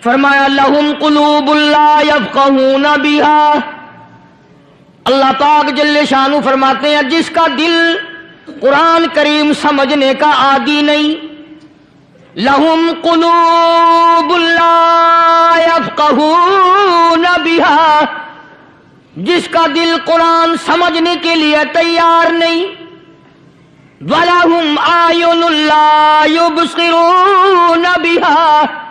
فرمایا لہم قلوب لا یفقہون بہا، اللہ پاک جل شانہ فرماتے ہیں جس کا دل قرآن کریم سمجھنے کا عادی نہیں، لہم قلوب لا یفقہون بہا، جس کا دل قرآن سمجھنے کے لیے تیار نہیں، وَلَهُمْ أَعْيُنٌ لَا يُبْصِرُونَ بِهَا،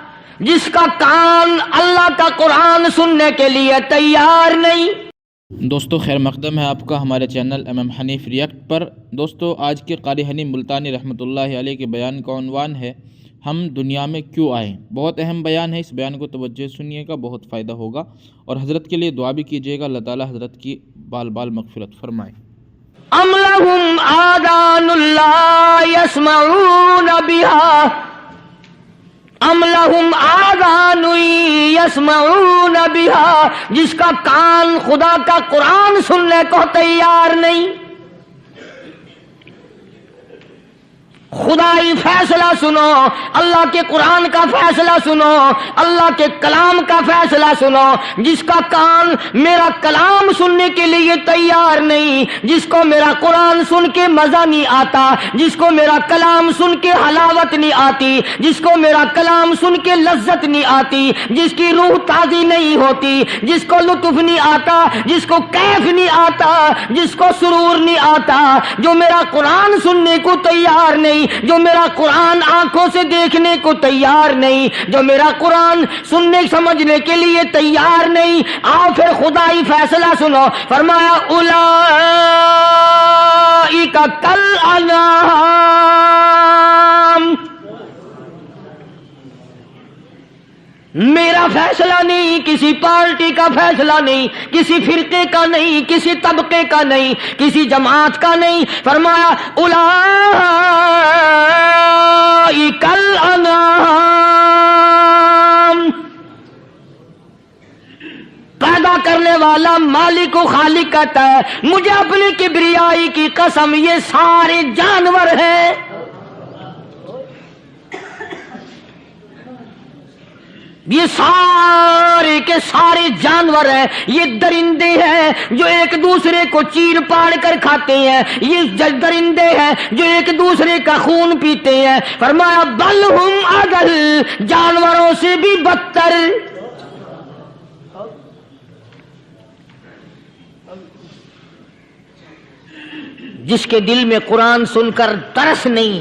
جس کا کان اللہ کا قرآن سننے کے لیے تیار نہیں۔ دوستو خیر مقدم ہے آپ کا ہمارے چینل امام حنیف ریئیکٹ پر۔ دوستو آج کے قاری حنیف ملتانی رحمۃ اللہ علیہ کے بیان کا عنوان ہے ہم دنیا میں کیوں آئے۔ بہت اہم بیان ہے، اس بیان کو توجہ سنیے گا، بہت فائدہ ہوگا، اور حضرت کے لیے دعا بھی کیجیے گا، اللہ تعالی حضرت کی بال بال مغفرت فرمائے۔ ام لہم آذان لا یسمعون بہا، ام لہم آذان یسمعون بہا، جس کا کان خدا کا قرآن سننے کو تیار نہیں۔ خدائی فیصلہ سنو، اللہ کے قرآن کا فیصلہ سنو، اللہ کے کلام کا فیصلہ سنو۔ جس کا کان میرا کلام سننے کے لیے تیار نہیں، جس کو میرا قرآن سن کے مزہ نہیں آتا، جس کو میرا کلام سن کے حلاوت نہیں آتی، جس کو میرا کلام سن کے لذت نہیں آتی، جس کی روح تازی نہیں ہوتی، جس کو لطف نہیں آتا، جس کو کیف نہیں آتا، جس کو سرور نہیں آتا، جو میرا قرآن سننے کو تیار نہیں، جو میرا قرآن آنکھوں سے دیکھنے کو تیار نہیں، جو میرا قرآن سننے سمجھنے کے لیے تیار نہیں، آؤ پھر خدائی فیصلہ سنو۔ فرمایا اولئک کالانعام، میرا فیصلہ نہیں، کسی پارٹی کا فیصلہ نہیں، کسی فرقے کا نہیں، کسی طبقے کا نہیں، کسی جماعت کا نہیں۔ فرمایا اولئک الانعام، پیدا کرنے والا مالک و خالق کہتا ہے مجھے اپنی کبریائی کی قسم یہ سارے جانور ہیں۔ یہ سارے کے سارے جانور ہیں، یہ درندے ہیں جو ایک دوسرے کو چیر پاڑ کر کھاتے ہیں، یہ درندے ہیں جو ایک دوسرے کا خون پیتے ہیں۔ فرمایا بل ہم اضل، جانوروں سے بھی بدتر۔ جس کے دل میں قرآن سن کر ترس نہیں،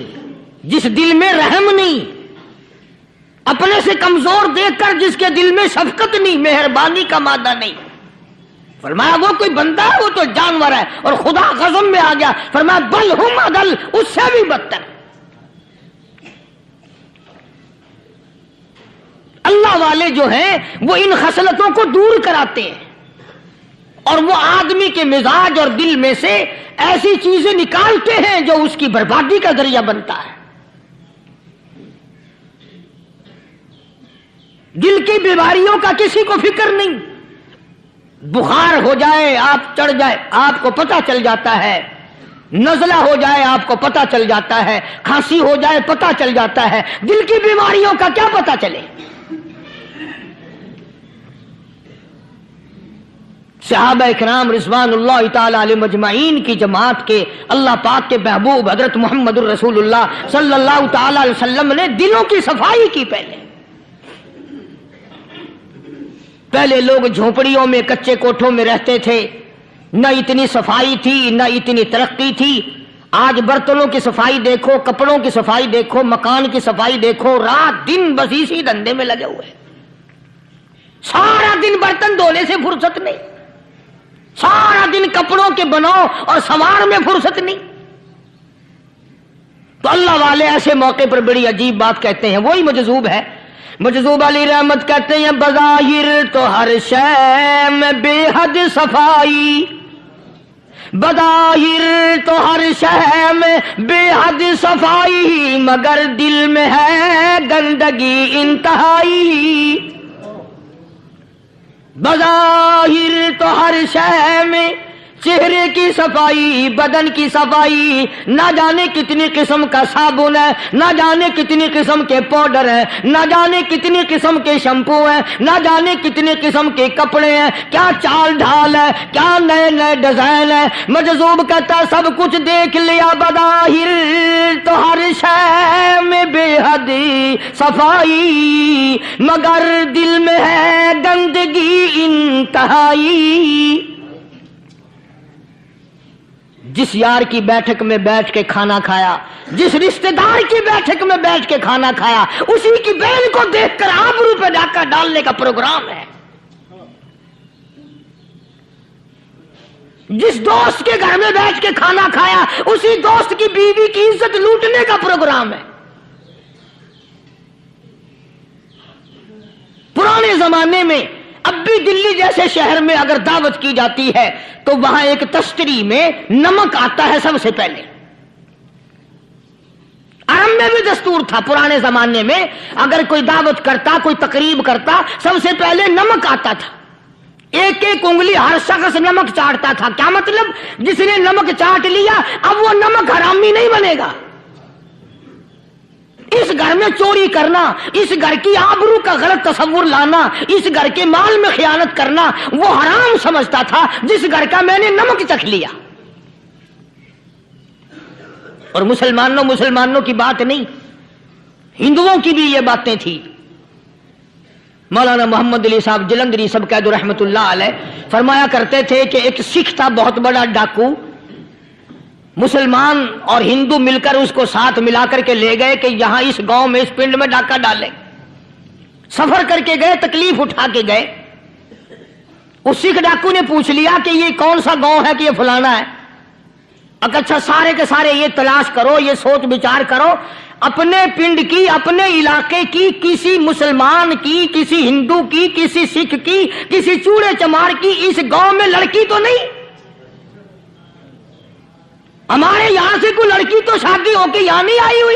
جس دل میں رحم نہیں، اپنے سے کمزور دیکھ کر جس کے دل میں شفقت نہیں، مہربانی کا مادہ نہیں، فرمایا وہ کوئی بندہ ہے، وہ تو جانور ہے۔ اور خدا غضب میں آ گیا، فرمایا بل ہم اضل، اس سے بھی بدتر۔ اللہ والے جو ہیں وہ ان خصلتوں کو دور کراتے ہیں، اور وہ آدمی کے مزاج اور دل میں سے ایسی چیزیں نکالتے ہیں جو اس کی بربادی کا ذریعہ بنتا ہے۔ دل کی بیماریوں کا کسی کو فکر نہیں، بخار ہو جائے آپ چڑھ جائے آپ کو پتہ چل جاتا ہے، نزلہ ہو جائے آپ کو پتہ چل جاتا ہے، کھانسی ہو جائے پتہ چل جاتا ہے، دل کی بیماریوں کا کیا پتہ چلے؟ صحابہ اکرام رضوان اللہ تعالی علیہم اجمعین کی جماعت کے اللہ پاک کے محبوب حضرت محمد الرسول اللہ صلی اللہ تعالی علیہ وسلم نے دلوں کی صفائی کی۔ پہلے لوگ جھونپڑیوں میں کچے کوٹھوں میں رہتے تھے، نہ اتنی صفائی تھی نہ اتنی ترقی تھی۔ آج برتنوں کی صفائی دیکھو، کپڑوں کی صفائی دیکھو، مکان کی صفائی دیکھو، رات دن بس اسی دھندے میں لگے ہوئے، سارا دن برتن دھونے سے فرصت نہیں، سارا دن کپڑوں کے بناؤ اور سنوار میں فرصت نہیں۔ تو اللہ والے ایسے موقع پر بڑی عجیب بات کہتے ہیں، وہی مجذوب ہے، مجذوب علی رحمت کہتے ہیں بظاہر تو ہر شے میں بے حد صفائی، بظاہر تو ہر شے میں بے حد صفائی، مگر دل میں ہے گندگی انتہائی۔ بظاہر تو ہر شے میں چہرے کی صفائی، بدن کی صفائی، نہ جانے کتنی قسم کا صابن ہے، نہ جانے کتنی قسم کے پاؤڈر ہیں، نہ جانے کتنی قسم کے شیمپو ہیں، نہ جانے کتنی قسم کے کپڑے ہیں، کیا چال ڈھال ہے، کیا نئے نئے ڈیزائن ہے۔ مجذوب کہتا ہے سب کچھ دیکھ لیا بظاہر تو ہر شے میں بے حد صفائی، مگر دل میں ہے گندگی انتہائی۔ جس یار کی بیٹھک میں بیٹھ کے کھانا کھایا، جس رشتہ دار کی بیٹھک میں بیٹھ کے کھانا کھایا، اسی کی بہن کو دیکھ کر آبرو پہ ڈاکہ ڈالنے کا پروگرام ہے۔ جس دوست کے گھر میں بیٹھ کے کھانا کھایا، اسی دوست کی بیوی کی عزت لوٹنے کا پروگرام ہے۔ پرانے زمانے میں اب بھی دلی جیسے شہر میں اگر دعوت کی جاتی ہے تو وہاں ایک تشتری میں نمک آتا ہے سب سے پہلے۔ عرب میں بھی دستور تھا پرانے زمانے میں، اگر کوئی دعوت کرتا، کوئی تقریب کرتا، سب سے پہلے نمک آتا تھا۔ ایک ایک انگلی ہر شخص نمک چاٹتا تھا۔ کیا مطلب؟ جس نے نمک چاٹ لیا اب وہ نمک حرامی نہیں بنے گا۔ اس گھر میں چوری کرنا، اس گھر کی آبرو کا غلط تصور لانا، اس گھر کے مال میں خیانت کرنا وہ حرام سمجھتا تھا جس گھر کا میں نے نمک چکھ لیا۔ اور مسلمانوں کی بات نہیں، ہندوؤں کی بھی یہ باتیں تھی۔ مولانا محمد علی صاحب جلندری سب قید رحمت اللہ علیہ فرمایا کرتے تھے کہ ایک سکھ تھا بہت بڑا ڈاکو، مسلمان اور ہندو مل کر اس کو ساتھ ملا کر کے لے گئے کہ یہاں اس گاؤں میں اس پنڈ میں ڈاکہ ڈالیں۔ سفر کر کے گئے، تکلیف اٹھا کے گئے۔ اس سکھ ڈاکو نے پوچھ لیا کہ یہ کون سا گاؤں ہے کہ یہ فلانا ہے۔ اچھا سارے کے سارے یہ تلاش کرو، یہ سوچ بچار کرو، اپنے پنڈ کی، اپنے علاقے کی، کسی مسلمان کی، کسی ہندو کی، کسی سکھ کی، کسی چوڑے چمار کی اس گاؤں میں لڑکی تو نہیں؟ ہمارے یہاں سے کوئی لڑکی تو شادی ہو کے یہاں نہیں آئی ہوئی؟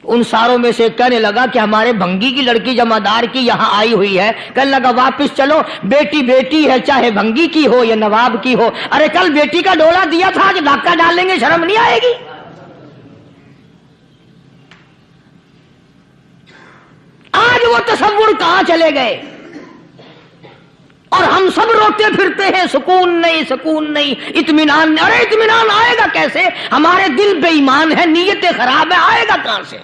ان ساروں میں سے کہنے لگا کہ ہمارے بھنگی کی لڑکی جمعدار کی یہاں آئی ہوئی ہے۔ کہنے لگا واپس چلو، بیٹی بیٹی ہے، چاہے بھنگی کی ہو یا نواب کی ہو۔ ارے کل بیٹی کا ڈولا دیا تھا، آج ڈاکہ ڈالیں گے، شرم نہیں آئے گی؟ آج وہ تصور کہاں چلے گئے؟ اور ہم سب روتے پھرتے ہیں سکون نہیں، سکون نہیں، اطمینان نہیں۔ ارے اطمینان آئے گا کیسے؟ ہمارے دل بے ایمان ہے، نیتیں خراب ہے، آئے گا کہاں سے؟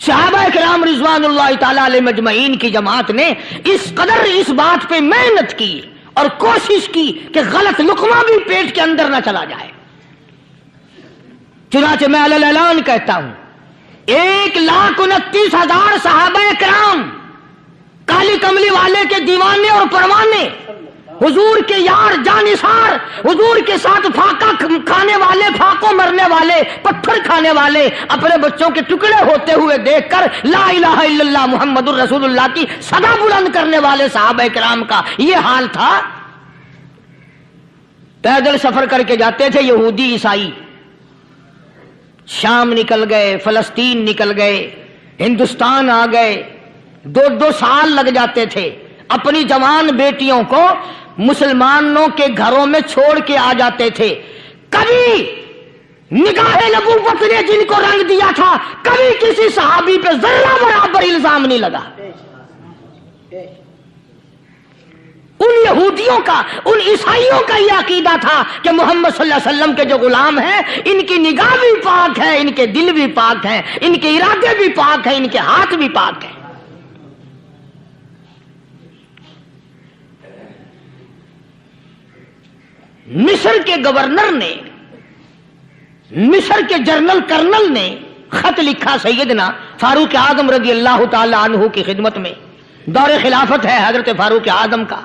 صحابہ کرام رضوان اللہ تعالی علیہ مجمعین کی جماعت نے اس قدر اس بات پہ محنت کی اور کوشش کی کہ غلط لقمہ بھی پیٹ کے اندر نہ چلا جائے۔ چنانچہ میں علی اعلان کہتا ہوں 1,29,000 صحابہ کرام، کالی کملی والے کے دیوانے اور پروانے، حضور کے یار جانثار، حضور کے ساتھ پھاقہ کھانے والے، پھاقوں مرنے والے، پتھر کھانے والے، اپنے بچوں کے ٹکڑے ہوتے ہوئے دیکھ کر لا الہ الا اللہ محمد الرسول اللہ کی صدا بلند کرنے والے صحابہ کرام کا یہ حال تھا۔ پیدل سفر کر کے جاتے تھے یہودی عیسائی، شام نکل گئے، فلسطین نکل گئے، ہندوستان آ گئے، 2 سال لگ جاتے تھے۔ اپنی جوان بیٹیوں کو مسلمانوں کے گھروں میں چھوڑ کے آ جاتے تھے۔ کبھی نگاہ نبوت نے جن کو رنگ دیا تھا، کبھی کسی صحابی پہ ذرہ برابر الزام نہیں لگا۔ ان یہودیوں کا، ان عیسائیوں کا یہ عقیدہ تھا کہ محمد صلی اللہ علیہ وسلم کے جو غلام ہیں ان کی نگاہ بھی پاک ہے، ان کے دل بھی پاک ہیں، ان کے ارادے بھی پاک ہیں، ان کے ہاتھ بھی پاک ہیں۔ مصر کے گورنر نے، مصر کے جنرل کرنل نے خط لکھا سیدنا فاروق اعظم رضی اللہ تعالی عنہ کی خدمت میں، دور خلافت ہے حضرت فاروق اعظم کا۔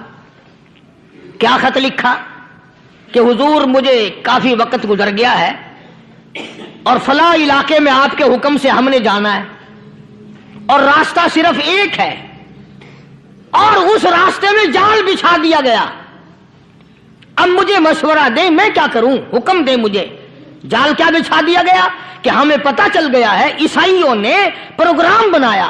کیا خط لکھا کہ حضور مجھے کافی وقت گزر گیا ہے اور فلاں علاقے میں آپ کے حکم سے ہم نے جانا ہے اور راستہ صرف ایک ہے اور اس راستے میں جال بچھا دیا گیا۔ اب مجھے مشورہ دیں میں کیا کروں، حکم دیں مجھے۔ جال کیا بچھا دیا گیا کہ ہمیں پتہ چل گیا ہے عیسائیوں نے پروگرام بنایا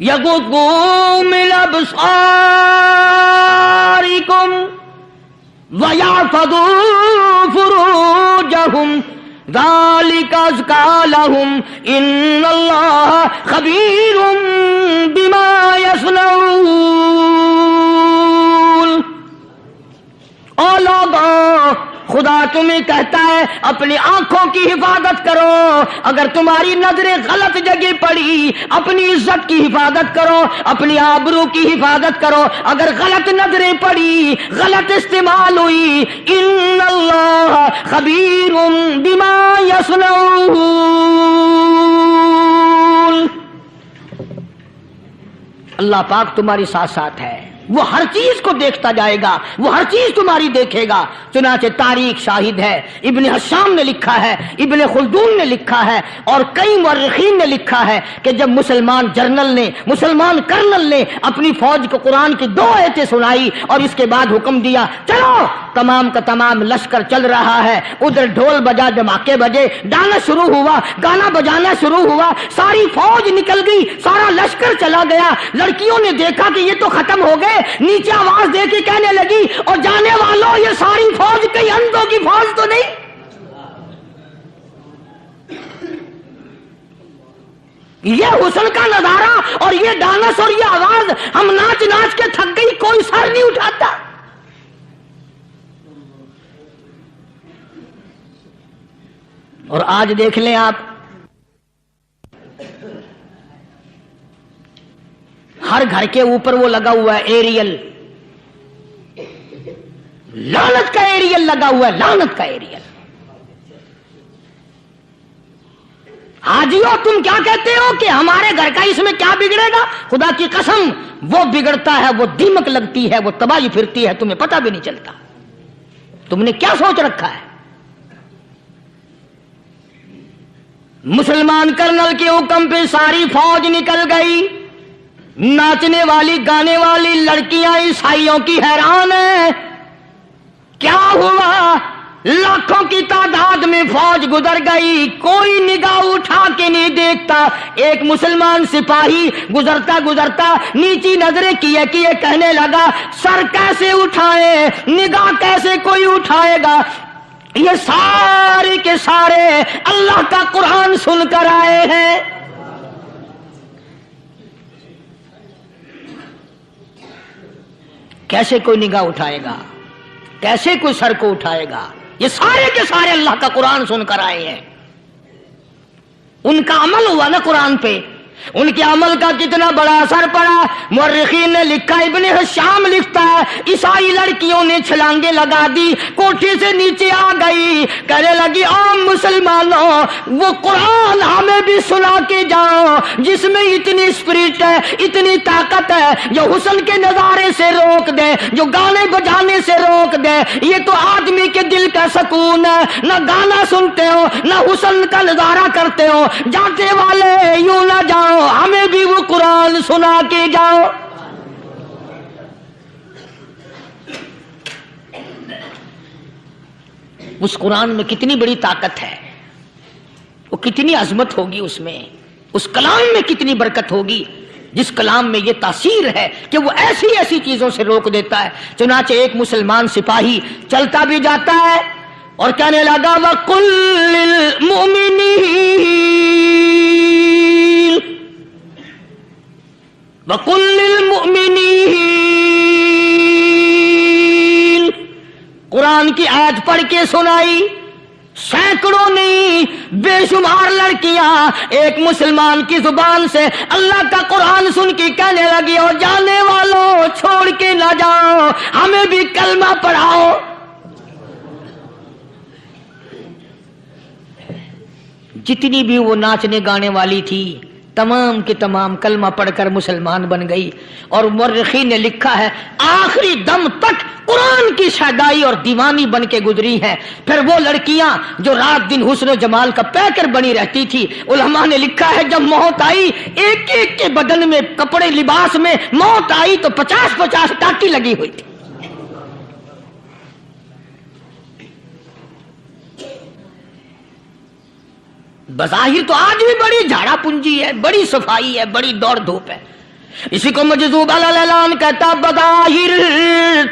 یغضوا من ابصارکم وَيَحْفَظُوا فُرُوجَهُمْ ذَلِكَ أَزْكَىٰ لَهُمْ إِنَّ اللَّهَ خَبِيرٌ بِمَا يَصْنَعُونَ۔ او لوگوں، خدا تمہیں کہتا ہے اپنی آنکھوں کی حفاظت کرو، اگر تمہاری نظریں غلط جگہ پڑی اپنی عزت کی حفاظت کرو، اپنی آبرو کی حفاظت کرو، اگر غلط نظریں پڑی غلط استعمال ہوئی، ان اللہ خبیر بما یصنعون، اللہ پاک تمہاری ساتھ ساتھ ہے، وہ ہر چیز کو دیکھتا جائے گا، وہ ہر چیز تمہاری دیکھے گا۔ چنانچہ تاریخ شاہد ہے، ابن حشام نے لکھا ہے، ابن خلدون نے لکھا ہے، اور کئی مورخین نے لکھا ہے کہ جب مسلمان جرنل نے، مسلمان کرنل نے اپنی فوج کو قرآن کی 2 آیتیں سنائی اور اس کے بعد حکم دیا چلو، تمام کا تمام لشکر چل رہا ہے، ادھر ڈھول بجا، دھماکے بجے، ڈانا شروع ہوا، گانا بجانا شروع ہوا، ساری فوج نکل گئی، سارا لشکر چلا گیا۔ لڑکیوں نے دیکھا کہ یہ تو ختم ہو گئے، نیچے آواز دے کے کہنے لگی اور جانے والوں یہ ساری فوج کئی اندھوں کی فوج تو نہیں؟ یہ حسن کا نظارہ اور یہ ڈانس اور یہ آواز، ہم ناچ ناچ کے تھک گئی، کوئی سر نہیں اٹھاتا۔ اور آج دیکھ لیں آپ، ہر گھر کے اوپر وہ لگا ہوا ہے ایریل، لعنت کا ایریل لگا ہوا ہے، لعنت کا ایریل۔ حاجیو تم کیا کہتے ہو کہ ہمارے گھر کا اس میں کیا بگڑے گا؟ خدا کی قسم وہ بگڑتا ہے، وہ دیمک لگتی ہے، وہ تباہی پھرتی ہے، تمہیں پتہ بھی نہیں چلتا۔ تم نے کیا سوچ رکھا ہے؟ مسلمان کرنل کے حکم پہ ساری فوج نکل گئی، ناچنے والی گانے والی لڑکیاں عیسائیوں کی حیران ہیں، کیا ہوا؟ لاکھوں کی تعداد میں فوج گزر گئی، کوئی نگاہ اٹھا کے نہیں دیکھتا۔ ایک مسلمان سپاہی گزرتا گزرتا نیچی نظریں کیے کیے کہنے لگا سر کیسے اٹھائے، نگاہ کیسے کوئی اٹھائے گا؟ یہ سارے کے سارے اللہ کا قرآن سن کر آئے ہیں۔ کیسے کوئی نگاہ اٹھائے گا؟ کیسے کوئی سر کو اٹھائے گا؟ یہ سارے کے سارے اللہ کا قرآن سن کر آئے ہیں۔ ان کا عمل ہوا نا قرآن پہ، ان کے عمل کا کتنا بڑا اثر پڑا۔ مورخین نے لکھا، ابن حشام لکھتا ہے عیسائی لڑکیوں نے چھلانگیں لگا دی، کوٹھی سے نیچے آ گئی، کہنے لگی عام مسلمانوں وہ قرآن ہمیں بھی سنا کے جاؤ جس میں اتنی اسپرٹ ہے، اتنی طاقت ہے، جو حسن کے نظارے سے روک دے، جو گانے بجانے سے روک دے۔ یہ تو آدمی کے دل کا سکون ہے، نہ گانا سنتے ہو نہ حسن کا نظارہ کرتے ہو، جاتے والے یوں نہ جاؤ، ہمیں بھی وہ قرآن سنا کے جاؤ۔ اس قرآن میں کتنی بڑی طاقت ہے، وہ کتنی عظمت ہوگی، اس میں اس کلام میں کتنی برکت ہوگی، جس کلام میں یہ تاثیر ہے کہ وہ ایسی ایسی چیزوں سے روک دیتا ہے۔ چنانچہ ایک مسلمان سپاہی چلتا بھی جاتا ہے اور کہنے لگا وَقُلْ لِلْمُؤْمِنِينَ وَقُلْ لِلْمُؤْمِنِينَ، قرآن کی آیت پڑھ کے سنائی۔ سینکڑوں نہیں بے شمار لڑکیاں ایک مسلمان کی زبان سے اللہ کا قرآن سن کے کہنے لگی اور جانے والوں چھوڑ کے نہ جاؤ، ہمیں بھی کلمہ پڑھاؤ۔ جتنی بھی وہ ناچنے گانے والی تھی تمام کے تمام کلمہ پڑھ کر مسلمان بن گئی۔ اور مورخین نے لکھا ہے آخری دم تک قرآن کی شیدائی اور دیوانی بن کے گزری ہے۔ پھر وہ لڑکیاں جو رات دن حسن و جمال کا پیکر بنی رہتی تھی، علماء نے لکھا ہے جب موت آئی ایک ایک کے بدن میں کپڑے لباس میں موت آئی تو 50-50 ٹاٹی لگی ہوئی تھی۔ بظاہر تو آج بھی بڑی جھاڑا پنجی ہے، بڑی صفائی ہے، بڑی دوڑ دھوپ ہے، اسی کو مجذوب الالان کہتا بظاہر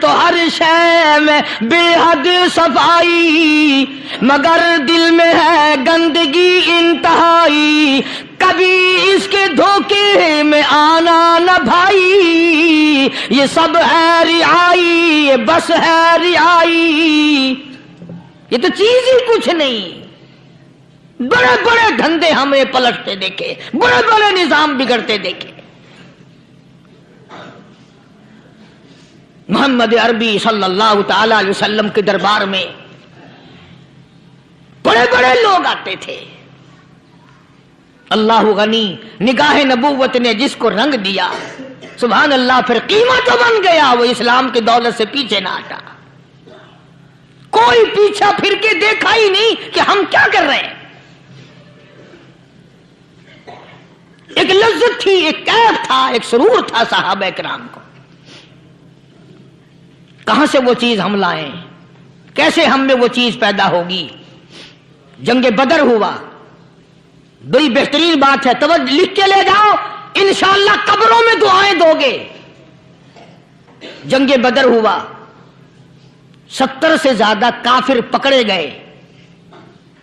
تو ہر شے میں بے حد صفائی، مگر دل میں ہے گندگی انتہائی، کبھی اس کے دھوکے میں آنا نہ بھائی، یہ سب ہے رعائی، یہ بس ہے رعائی، یہ تو چیز ہی کچھ نہیں۔ بڑے بڑے دھندے ہمیں پلٹتے دیکھے، بڑے بڑے نظام بگڑتے دیکھے۔ محمد عربی صلی اللہ تعالی علیہ وسلم کے دربار میں بڑے بڑے لوگ آتے تھے۔ اللہ غنی، نگاہ نبوت نے جس کو رنگ دیا، سبحان اللہ، پھر قیمت تو بن گیا، وہ اسلام کی دولت سے پیچھے نہ ہٹا۔ کوئی پیچھا پھر کے دیکھا ہی نہیں کہ ہم کیا کر رہے ہیں۔ ایک لذت تھی، ایک کیف تھا، ایک سرور تھا صحابہ کرام کو۔ کہاں سے وہ چیز ہم لائیں؟ کیسے ہم میں وہ چیز پیدا ہوگی؟ جنگ بدر ہوا، بڑی بہترین بات ہے، توجہ لکھ کے لے جاؤ، انشاءاللہ قبروں میں دعائیں دو گے۔ جنگ بدر ہوا، 70 سے زیادہ کافر پکڑے گئے،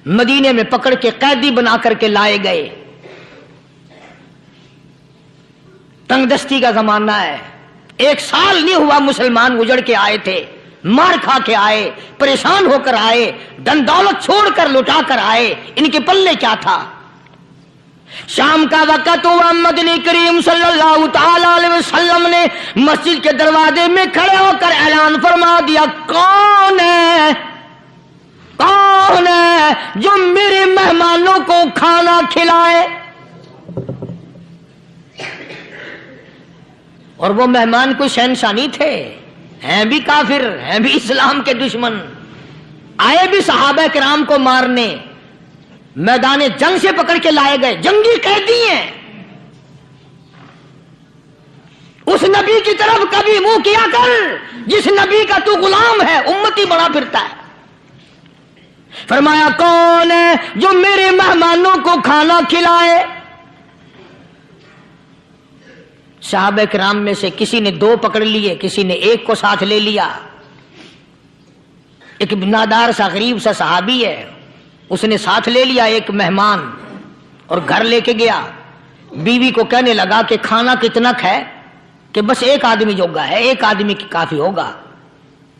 مدینے میں پکڑ کے قیدی بنا کر کے لائے گئے۔ تنگ دستی کا زمانہ ہے، 1 سال نہیں ہوا مسلمان اجڑ کے آئے تھے، مار کھا کے آئے، پریشان ہو کر آئے، دن دولت چھوڑ کر لٹا کر آئے، ان کے پلے کیا تھا؟ شام کا وقت ہوا، مدنی کریم صلی اللہ تعالی علیہ وسلم نے مسجد کے دروازے میں کھڑے ہو کر اعلان فرما دیا، کون ہے، کون ہے جو میرے مہمانوں کو کھانا کھلائے؟ اور وہ مہمان کوئی شہنشاہ نہیں تھے، ہیں بھی کافر، ہیں بھی اسلام کے دشمن، آئے بھی صحابہ کرام کو مارنے، میدان جنگ سے پکڑ کے لائے گئے، جنگی قیدی ہیں۔ اس نبی کی طرف کبھی منہ کیا کر جس نبی کا تو غلام ہے، امتی بنا پھرتا ہے۔ فرمایا کون ہے جو میرے مہمانوں کو کھانا کھلائے؟ صحابہ کرام میں سے کسی نے 2 پکڑ لیے، کسی نے 1 کو ساتھ لے لیا۔ ایک بنادار سا غریب سا صحابی ہے، اس نے ساتھ لے لیا ایک مہمان اور گھر لے کے گیا، بیوی کو کہنے لگا کہ کھانا کتنا ہے، کہ بس 1 آدمی جوگا ہے، 1 آدمی کی کافی ہوگا۔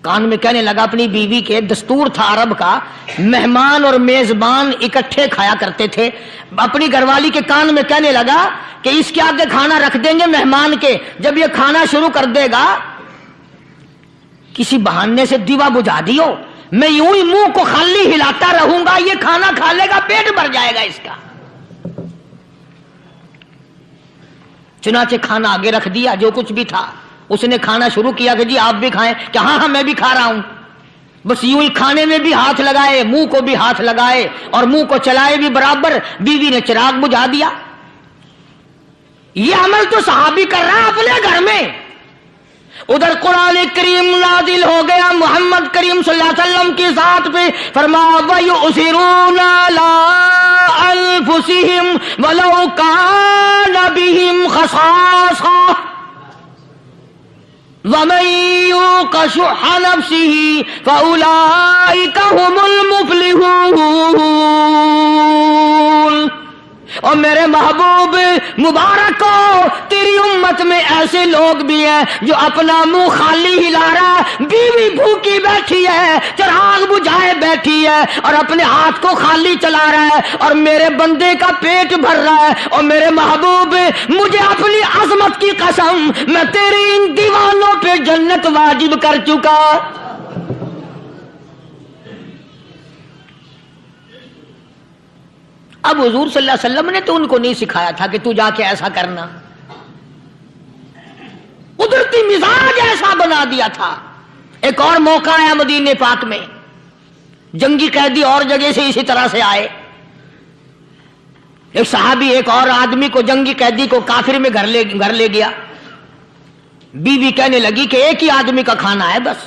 کان میں کہنے لگا اپنی بیوی کے، دستور تھا عرب کا، مہمان اور میزبان اکٹھے کھایا کرتے تھے، اپنی گھر والی کے کان میں کہنے لگا کہ اس کے آگے کھانا رکھ دیں گے مہمان کے، جب یہ کھانا شروع کر دے گا کسی بہانے سے دیوا بجھا دیو، میں یوں ہی منہ کو خالی ہلاتا رہوں گا، یہ کھانا کھا لے گا، پیٹ بھر جائے گا اس کا۔ چنانچہ کھانا آگے رکھ دیا، جو کچھ بھی تھا، اس نے کھانا شروع کیا کہ جی آپ بھی کھائیں، کہ ہاں ہاں میں بھی کھا رہا ہوں۔ بس یوں ہی کھانے میں بھی ہاتھ لگائے، منہ کو بھی ہاتھ لگائے اور منہ کو چلائے بھی برابر، بیوی نے چراغ بجھا دیا۔ یہ عمل تو صحابی کر رہا ہے اپنے گھر میں، ادھر قرآن کریم نازل ہو گیا محمد کریم صلی اللہ علیہ وسلم کی ذات پہ، فرمایا وَيُؤْثِرُونَ عَلَىٰ أَنفُسِهِمْ وَلَوْ كَانَ بِهِمْ خَصَاصَةٌ وَمَن يُوقَ شُحَّ نَفْسِهِ فَأُولَٰئِكَ هُمُ الْمُفْلِحُونَ۔ اور میرے محبوب مبارک ہو، تیری امت میں ایسے لوگ بھی ہیں جو اپنا منہ خالی ہلا رہا ہے، بیوی بھوکی بیٹھی ہے، چراغ بجھائے بیٹھی ہے اور اپنے ہاتھ کو خالی چلا رہا ہے اور میرے بندے کا پیٹ بھر رہا ہے۔ اور میرے محبوب مجھے اپنی عظمت کی قسم، میں تیرے ان دیوانوں پہ جنت واجب کر چکا۔ اب حضور صلی اللہ علیہ وسلم نے تو ان کو نہیں سکھایا تھا کہ تو جا کے ایسا کرنا، قدرتی مزاج ایسا بنا دیا تھا۔ ایک اور موقع آیا مدینے پاک میں، جنگی قیدی اور جگہ سے اسی طرح سے آئے، ایک صحابی ایک اور آدمی کو، جنگی قیدی کو کافر میں گھر لے گیا۔ بیوی کہنے لگی کہ 1 ہی آدمی کا کھانا ہے بس،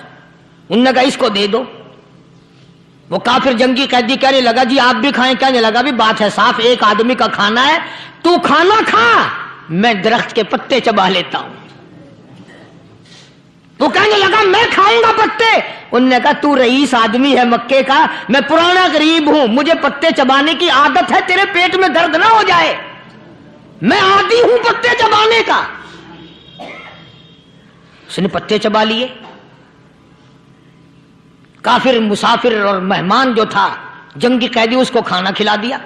انہوں نے کہا اس کو دے دو۔ وہ کافر جنگی قیدی کہنے لگا جی آپ بھی کھائیں، کہنے لگا بھی بات ہے صاف، 1 آدمی کا کھانا ہے، تو کھانا کھا میں درخت کے پتے چبا لیتا ہوں. وہ کہنے لگا میں کھاؤں گا پتے. انہوں نے کہا تو رئیس آدمی ہے مکے کا, میں پرانا غریب ہوں, مجھے پتے چبانے کی عادت ہے, تیرے پیٹ میں درد نہ ہو جائے, میں عادی ہوں پتے چبانے کا. اس نے پتے چبا لیے. کافر مسافر اور مہمان جو تھا جنگی قیدی, اس کو کھانا کھلا دیا.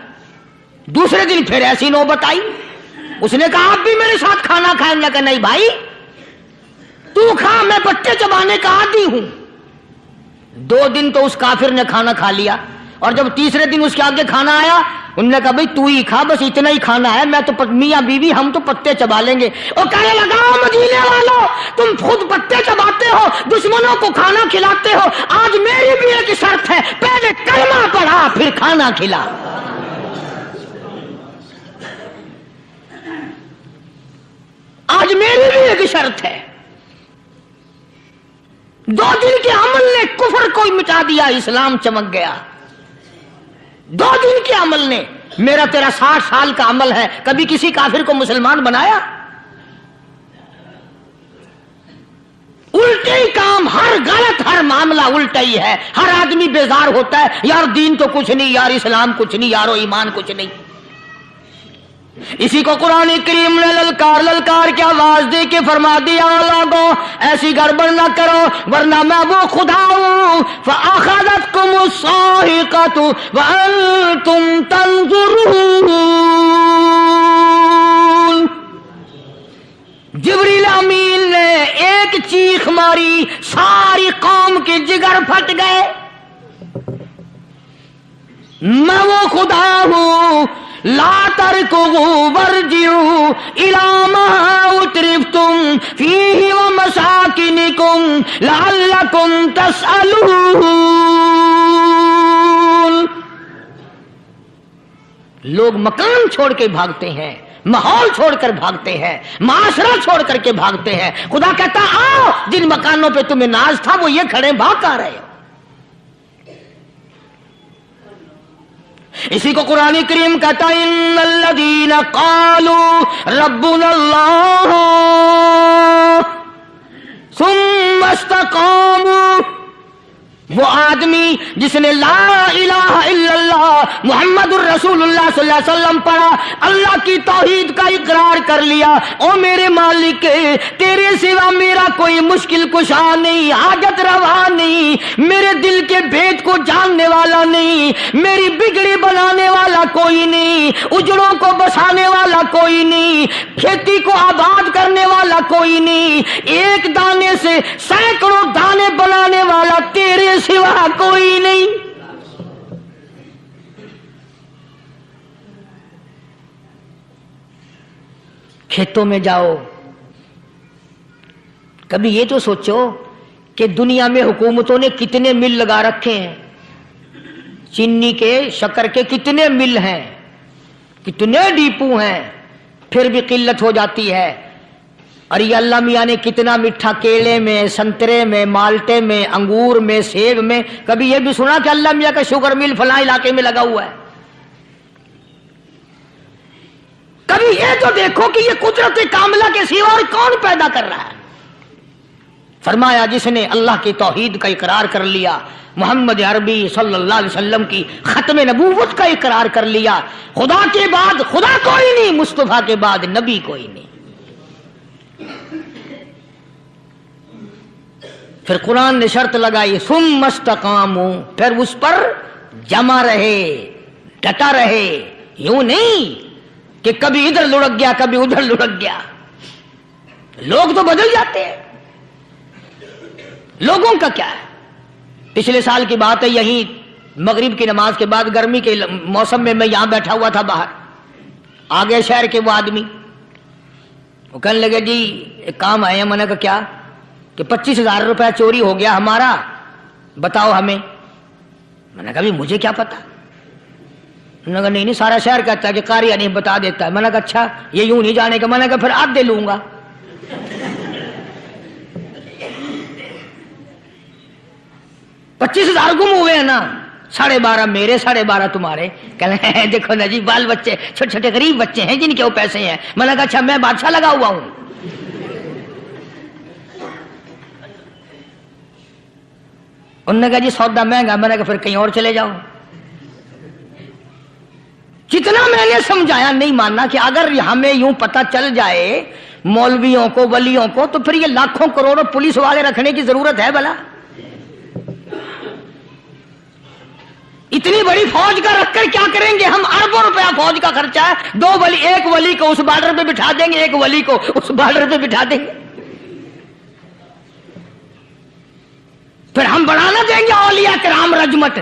دوسرے دن پھر ایسی نوبت آئی, اس نے کہا آپ بھی میرے ساتھ کھانا کھائیں. نے کہا نہیں بھائی تو کھا, میں پتے چبانے کا عادی ہوں. 2 دن تو اس کافر نے کھانا کھا لیا, اور جب تیسرے دن اس کے آگے کھانا آیا, انہوں نے کہا بھائی تو ہی کھا, بس اتنا ہی کھانا ہے, میں تو میاں بیوی ہم تو پتے چبا لیں گے. اور کہنے لگا مدینے والوں تم خود پتے چباتے ہو, دشمنوں کو کھانا کھلاتے ہو, آج میری بھی ایک شرط ہے, پہلے کلمہ پڑھا پھر کھانا کھلا. آج میری بھی ایک شرط ہے. 2 دن کے عمل نے کفر کو مٹا دیا, اسلام چمک گیا. 2 دن کے عمل نے, میرا تیرا 60 سال کا عمل ہے, کبھی کسی کافر کو مسلمان بنایا؟ الٹے ہی کام, ہر غلط ہر معاملہ الٹا ہی ہے. ہر آدمی بیزار ہوتا ہے, یار دین تو کچھ نہیں, یار اسلام کچھ نہیں, یارو ایمان کچھ نہیں. اسی کو قرآن کریم نے للکار کے آواز دے کے فرما دیا, لوگوں ایسی گڑبڑ نہ کرو ورنہ میں وہ خدا ہوں. فَأَخَذَتْكُمُ الصَّاعِقَةُ وَأَنْتُمْ تَنظُرُونَ. جبریل امین نے ایک چیخ ماری, ساری قوم کے جگر پھٹ گئے. میں وہ خدا ہوں, لا ترکضوا وارجعوا إلى ما أترفتم فيه ومساكنكم لعلكم تسألون. لوگ مکان چھوڑ کے بھاگتے ہیں, ماحول چھوڑ کر بھاگتے ہیں, معاشرہ چھوڑ کر کے بھاگتے ہیں. خدا کہتا آؤ, جن مکانوں پہ تمہیں ناز تھا وہ یہ کھڑے بھاگ آ رہے ہو. اسی کو قرآن کریم کہتا ہے ان الذین قالوا ربنا اللہ ثم استقاموا. وہ آدمی جس نے لا الہ الا اللہ محمد الرسول اللہ صلی اللہ علیہ وسلم پڑھا, اللہ کی توحید کا اقرار کر لیا, او میرے مالک تیرے سوا میرا کوئی مشکل کشا نہیں, حاجت روا نہیں, میرے دل کے بھید کو جاننے والا نہیں, میری بگڑی بنانے والا کوئی نہیں, اجڑوں کو بسانے والا کوئی نہیں, کھیتی کو آباد کرنے والا کوئی نہیں, ایک دانے سے سینکڑوں دانے بنانے والا تیرے سوا کوئی نہیں. کھیتوں میں جاؤ, کبھی یہ تو سوچو کہ دنیا میں حکومتوں نے کتنے مل لگا رکھے ہیں, چینی کے شکر کے کتنے مل ہیں, کتنے ڈیپو ہیں, پھر بھی قلت ہو جاتی ہے. اور یہ اللہ میاں نے کتنا میٹھا کیلے میں, سنترے میں, مالٹے میں, انگور میں, سیب میں. کبھی یہ بھی سنا کہ اللہ میاں کا شوگر مل فلاں علاقے میں لگا ہوا ہے؟ کبھی یہ تو دیکھو کہ یہ قدرت کاملہ کے سوا اور کون پیدا کر رہا ہے. فرمایا جس نے اللہ کی توحید کا اقرار کر لیا, محمد عربی صلی اللہ علیہ وسلم کی ختم نبوت کا اقرار کر لیا, خدا کے بعد خدا کوئی نہیں, مصطفیٰ کے بعد نبی کوئی نہیں. پھر قرآن نے شرط لگائی ثم استقاموا, پھر اس پر جمع رہے, ڈٹا رہے. یوں نہیں کہ کبھی ادھر لڑک گیا کبھی ادھر لڑک گیا. لوگ تو بدل جاتے ہیں, لوگوں کا کیا ہے. پچھلے سال کی بات ہے, یہیں مغرب کی نماز کے بعد گرمی کے موسم میں میں یہاں بیٹھا ہوا تھا باہر, آگے شہر کے وہ آدمی, وہ کہنے لگے جی ایک کام آئے ہیں. میں نے کہا کیا؟ کہ 25,000 روپے چوری ہو گیا ہمارا, بتاؤ ہمیں. میں نے کہا بھی مجھے کیا پتا. انہوں نے کہا نہیں سارا شہر کہتا ہے کہ قاری نہیں بتا دیتا ہے. میں نے کہا اچھا یہ یوں نہیں جانے کا. میں نے کہا پھر آدھے لوں گا. 25,000 گم ہوئے ہیں نا, 12.5 میرے 12.5 تمہارے. کہنے دیکھو نا جی بال بچے چھوٹے چھوٹے غریب بچے ہیں جن کے وہ پیسے ہیں. میں نے کہا اچھا میں بادشاہ لگا ہوا ہوں. انہوں نے کہا جی سودا مہنگا. میں نے کہا پھر کہیں اور چلے جاؤ. جتنا میں نے سمجھایا نہیں ماننا کہ اگر ہمیں یوں پتہ چل جائے مولویوں کو ولیوں کو تو پھر یہ لاکھوں کروڑوں پولیس والے رکھنے کی ضرورت ہے بھلا؟ اتنی بڑی فوج کا رکھ کر کیا کریں گے ہم؟ اربوں روپیہ فوج کا خرچہ ہے. 2 ولی، ایک ولی کو اس بارڈر پہ بٹھا دیں گے، ایک ولی کو اس بارڈر پہ بٹھا دیں گے. پھر ہم بڑھانا دیں گے اولیاء کرام رجمٹ.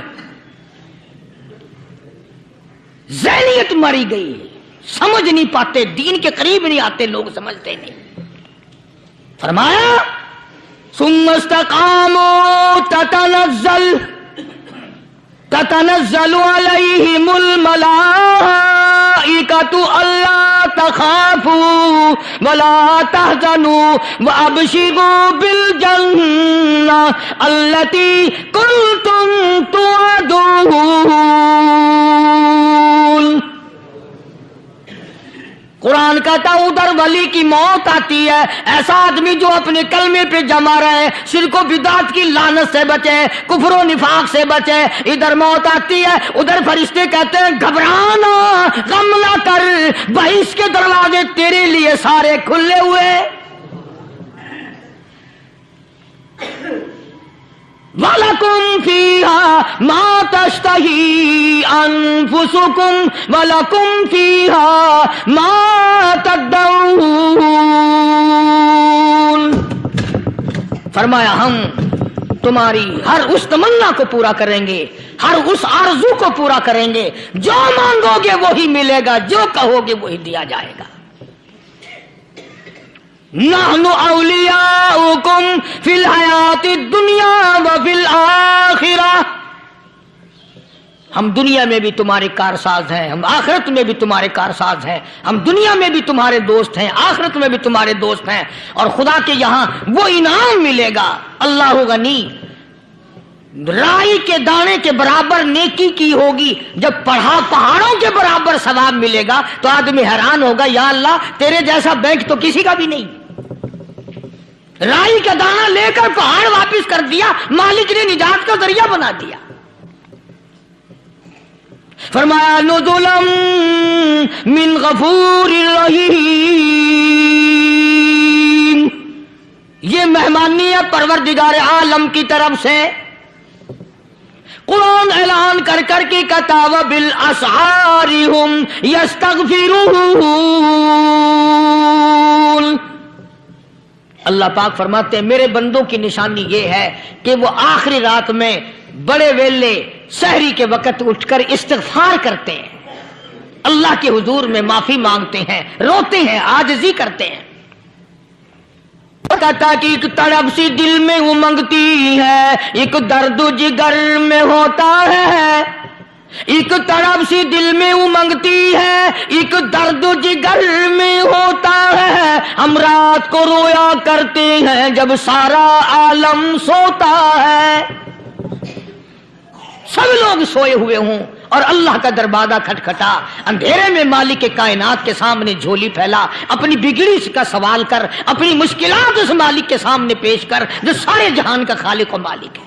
ذہنیت مری گئی، سمجھ نہیں پاتے، دین کے قریب نہیں آتے لوگ، سمجھتے نہیں. فرمایا ثم استقاموا تتنزل علیہم الملائکۃ الا تخافوا ولا تحزنوا وابشروا بالجنہ التی کنتم توعدون. قرآن کہتا ہے ادھر ولی کی موت آتی ہے، ایسا آدمی جو اپنے کلمے پہ جمع رہے، شرک و بدعت کی لعنت سے بچے، کفر و نفاق سے بچے. ادھر موت آتی ہے، ادھر فرشتے کہتے ہیں گھبرانا، غم نہ کر، بہشت کے دروازے تیرے لیے سارے کھلے ہوئے. وَلَكُمْ فِيهَا مَا تَشْتَهِي أَنفُسُكُمْ وَلَكُمْ فِيهَا مَا تَدَّعُونَ. فرمایا ہم تمہاری ہر اس تمنا کو پورا کریں گے، ہر اس آرزو کو پورا کریں گے. جو مانگو گے وہی ملے گا، جو کہو گے وہی دیا جائے گا. نحن اولیاؤکم فی الحیات الدنیا وفی الآخرہ. ہم دنیا میں بھی تمہارے کارساز ہیں، ہم آخرت میں بھی تمہارے کارساز ہیں. ہم دنیا میں بھی تمہارے دوست ہیں، آخرت میں بھی تمہارے دوست ہیں. اور خدا کے یہاں وہ انعام ملے گا. اللہ غنی، رائی کے دانے کے برابر نیکی کی ہوگی، جب پہاڑوں کے برابر ثواب ملے گا تو آدمی حیران ہوگا، یا اللہ تیرے جیسا بینک تو کسی کا بھی نہیں. رائی کا دانہ لے کر پہاڑ واپس کر دیا، مالک نے نجات کا ذریعہ بنا دیا. فرمایا نزلا من غفور رحیم. یہ مہمانی ہے پروردگار عالم کی طرف سے. قرآن اعلان کر کر کے کہتا وبالاسحار هم یستغفرون. اللہ پاک فرماتے ہیں میرے بندوں کی نشانی یہ ہے کہ وہ آخری رات میں بڑے ویلے سحری کے وقت اٹھ کر استغفار کرتے ہیں، اللہ کے حضور میں معافی مانگتے ہیں، روتے ہیں، عاجزی کرتے ہیں. کہتا کہ ایک تڑپ سی دل میں امنگتی ہے، ایک درد جگر میں ہوتا ہے. ایک تڑپ سی دل میں امنگتی ہے، ایک درد جگر میں ہوتا ہے. ہم رات کو رویا کرتے ہیں جب سارا عالم سوتا ہے. سب لوگ سوئے ہوئے ہوں اور اللہ کا دروازہ کھٹکھٹا، اندھیرے میں مالک کے کائنات کے سامنے جھولی پھیلا، اپنی بگڑی کا سوال کر، اپنی مشکلات اس مالک کے سامنے پیش کر جو سارے جہان کا خالق و مالک ہے.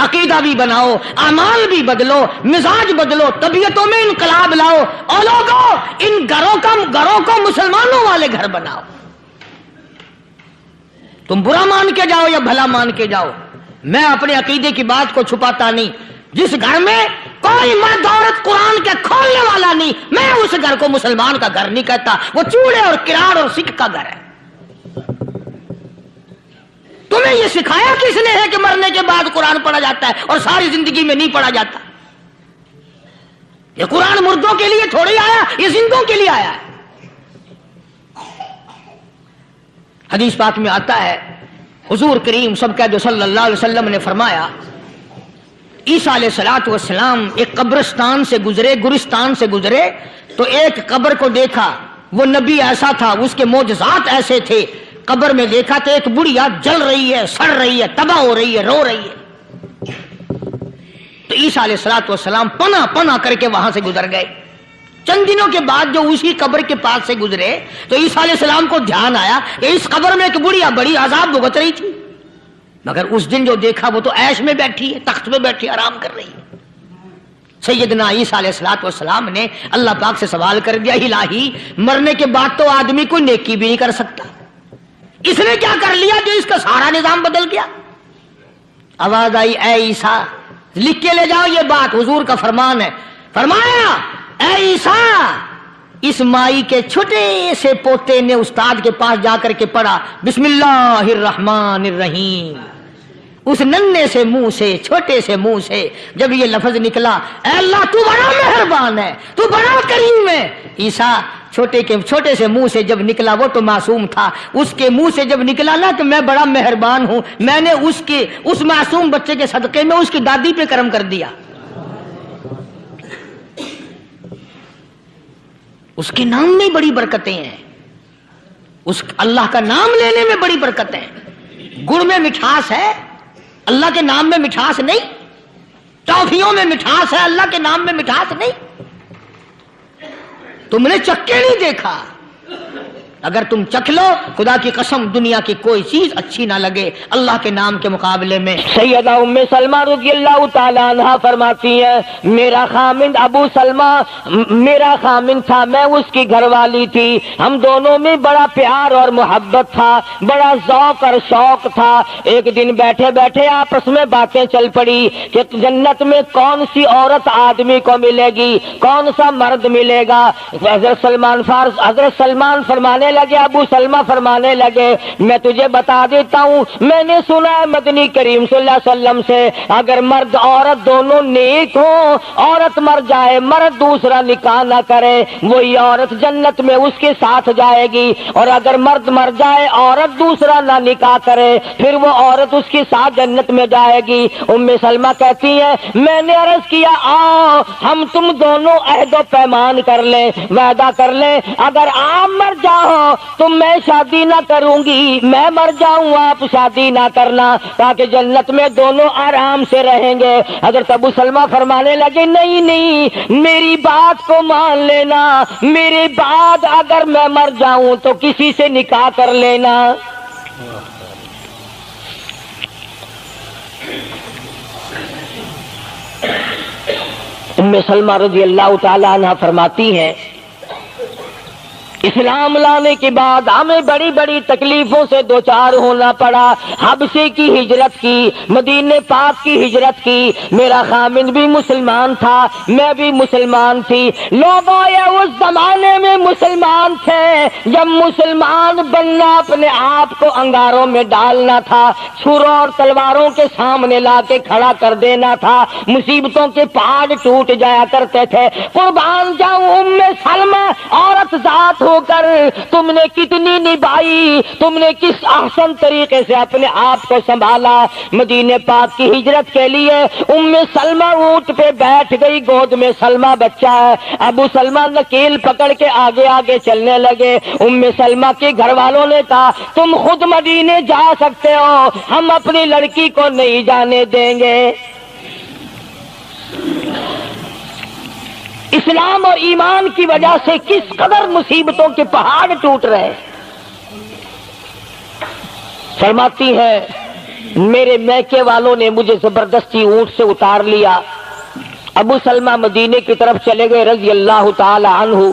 عقیدہ بھی بناؤ، اعمال بھی بدلو، مزاج بدلو، طبیعتوں میں انقلاب لاؤ. اور لوگوں ان گھروں کو مسلمانوں والے گھر بناؤ. تم برا مان کے جاؤ یا بھلا مان کے جاؤ، میں اپنے عقیدے کی بات کو چھپاتا نہیں. جس گھر میں کوئی مرد عورت قرآن کے کھولنے والا نہیں، میں اس گھر کو مسلمان کا گھر نہیں کہتا. وہ چوڑے اور کراڑ اور سکھ کا گھر ہے. تمہیں یہ سکھایا کس نے ہے کہ مرنے کے بعد قرآن پڑھا جاتا ہے اور ساری زندگی میں نہیں پڑھا جاتا؟ یہ قرآن مردوں کے لیے تھوڑی آیا، یہ زندوں کے لیے آیا ہے. حدیث پاک میں آتا ہے حضور کریم سب کہہ دو صلی اللہ علیہ وسلم نے فرمایا عیسیٰ علیہ السلام ایک قبرستان سے گزرے، گورستان سے گزرے تو ایک قبر کو دیکھا. وہ نبی ایسا تھا، اس کے معجزات ایسے تھے. قبر میں دیکھا تو ایک بڑھیا جل رہی ہے، سڑ رہی ہے، تباہ ہو رہی ہے، رو رہی ہے. تو عیسیٰ علیہ السلام پناہ پناہ کر کے وہاں سے گزر گئے. چند دنوں کے بعد جو اسی قبر کے پاس سے گزرے تو عیسیٰ علیہ السلام کو دھیان آیا کہ اس قبر میں ایک بڑھیا بڑی عذاب بھگت رہی تھی، مگر اس دن جو دیکھا وہ تو عیش میں بیٹھی ہے، تخت میں بیٹھی آرام کر رہی ہے. سیدنا عیسیٰ علیہ السلام نے اللہ پاک سے سوال کر دیا، الہی مرنے کے بعد تو آدمی کوئی نیکی بھی نہیں کر سکتا، اس نے کیا کر لیا جو اس کا سارا نظام بدل گیا؟ آواز آئی، اے عیسیٰ لکھ کے لے جاؤ یہ بات، حضور کا فرمان ہے. فرمایا، اے عیسیٰ اس مائی کے چھوٹے سے پوتے نے استاد کے پاس جا کر کے پڑھا بسم اللہ الرحمن الرحیم. اس ننھے سے منہ سے، چھوٹے سے منہ سے جب یہ لفظ نکلا، اے اللہ تو بڑا مہربان ہے، تو بڑا کریم ہے. عیسیٰ چھوٹے سے منہ سے جب نکلا، وہ تو معصوم تھا، اس کے منہ سے جب نکلا نا کہ میں بڑا مہربان ہوں، میں نے اس معصوم بچے کے صدقے میں اس کی دادی پہ کرم کر دیا. اس کے نام میں بڑی برکتیں ہیں، اس اللہ کا نام لینے میں بڑی برکتیں ہیں. گڑ میں مٹھاس ہے، اللہ کے نام میں مٹھاس نہیں. ٹافیوں میں مٹھاس ہے، اللہ کے نام میں مٹھاس نہیں. تم نے چکھ کے نہیں دیکھا، اگر تم چکھ لو خدا کی قسم دنیا کی کوئی چیز اچھی نہ لگے اللہ کے نام کے مقابلے میں. سیدہ ام سلمہ رضی اللہ تعالی عنہا فرماتی ہیں، میرا خامند ابو سلمہ میرا خامند تھا، میں اس کی گھر والی تھی، ہم دونوں میں بڑا پیار اور محبت تھا، بڑا ذوق اور شوق تھا. ایک دن بیٹھے بیٹھے آپس میں باتیں چل پڑی کہ جنت میں کون سی عورت آدمی کو ملے گی، کون سا مرد ملے گا. حضرت سلمان فرمانے لگے، ابو سلمہ فرمانے لگے، میں تجھے بتا دیتا ہوں، میں نے سنا ہے مدنی کریم صلی اللہ علیہ وسلم سے، اگر مرد عورت دونوں نیک ہوں، عورت مر جائے مرد دوسرا نکاح نہ کرے، وہی عورت جنت میں اس کے ساتھ جائے گی، اور اگر مرد مر جائے عورت دوسرا نہ نکاح کرے پھر وہ عورت اس کے ساتھ جنت میں جائے گی. ام سلمہ کہتی ہے، میں نے عرض کیا آؤ ہم تم دونوں عہد و پیمان کر لیں، وعدہ کر لیں، اگر آپ مر جاؤ تو میں شادی نہ کروں گی، میں مر جاؤں آپ شادی نہ کرنا، تاکہ جنت میں دونوں آرام سے رہیں گے. حضرت ابو سلمہ فرمانے لگے، نہیں نہیں میری بات کو مان لینا، میرے بعد اگر میں مر جاؤں تو کسی سے نکاح کر لینا. ام سلمہ رضی اللہ تعالی عنہ فرماتی ہیں، اسلام لانے کے بعد ہمیں بڑی بڑی تکلیفوں سے دوچار ہونا پڑا. حبشے کی ہجرت کی، مدینے پاک کی ہجرت کی. میرا خامند بھی مسلمان تھا، میں بھی مسلمان تھی. لوگ اس زمانے میں مسلمان تھے جب مسلمان بننا اپنے آپ کو انگاروں میں ڈالنا تھا، چھروں اور تلواروں کے سامنے لا کے کھڑا کر دینا تھا، مصیبتوں کے پہاڑ ٹوٹ جایا کرتے تھے. قربان جاؤں ام سلمہ عورت ذات ہو کر تم نے کتنی نبھائی، تم نے کس احسن طریقے سے اپنے آپ کو سنبھالا. مدینے پاک کی ہجرت کے لیے ام سلمہ اونٹ پہ بیٹھ گئی، گود میں سلمہ بچہ ہے. ابو سلمہ نکیل پکڑ کے آگے آگے چلنے لگے. ام سلمہ کے گھر والوں نے کہا تم خود مدینے جا سکتے ہو، ہم اپنی لڑکی کو نہیں جانے دیں گے. اسلام اور ایمان کی وجہ سے کس قدر مصیبتوں کے پہاڑ ٹوٹ رہے. فرماتی ہے میرے میکے والوں نے مجھے زبردستی اونٹ سے اتار لیا. ابو سلمہ مدینے کی طرف چلے گئے رضی اللہ تعالی عنہ.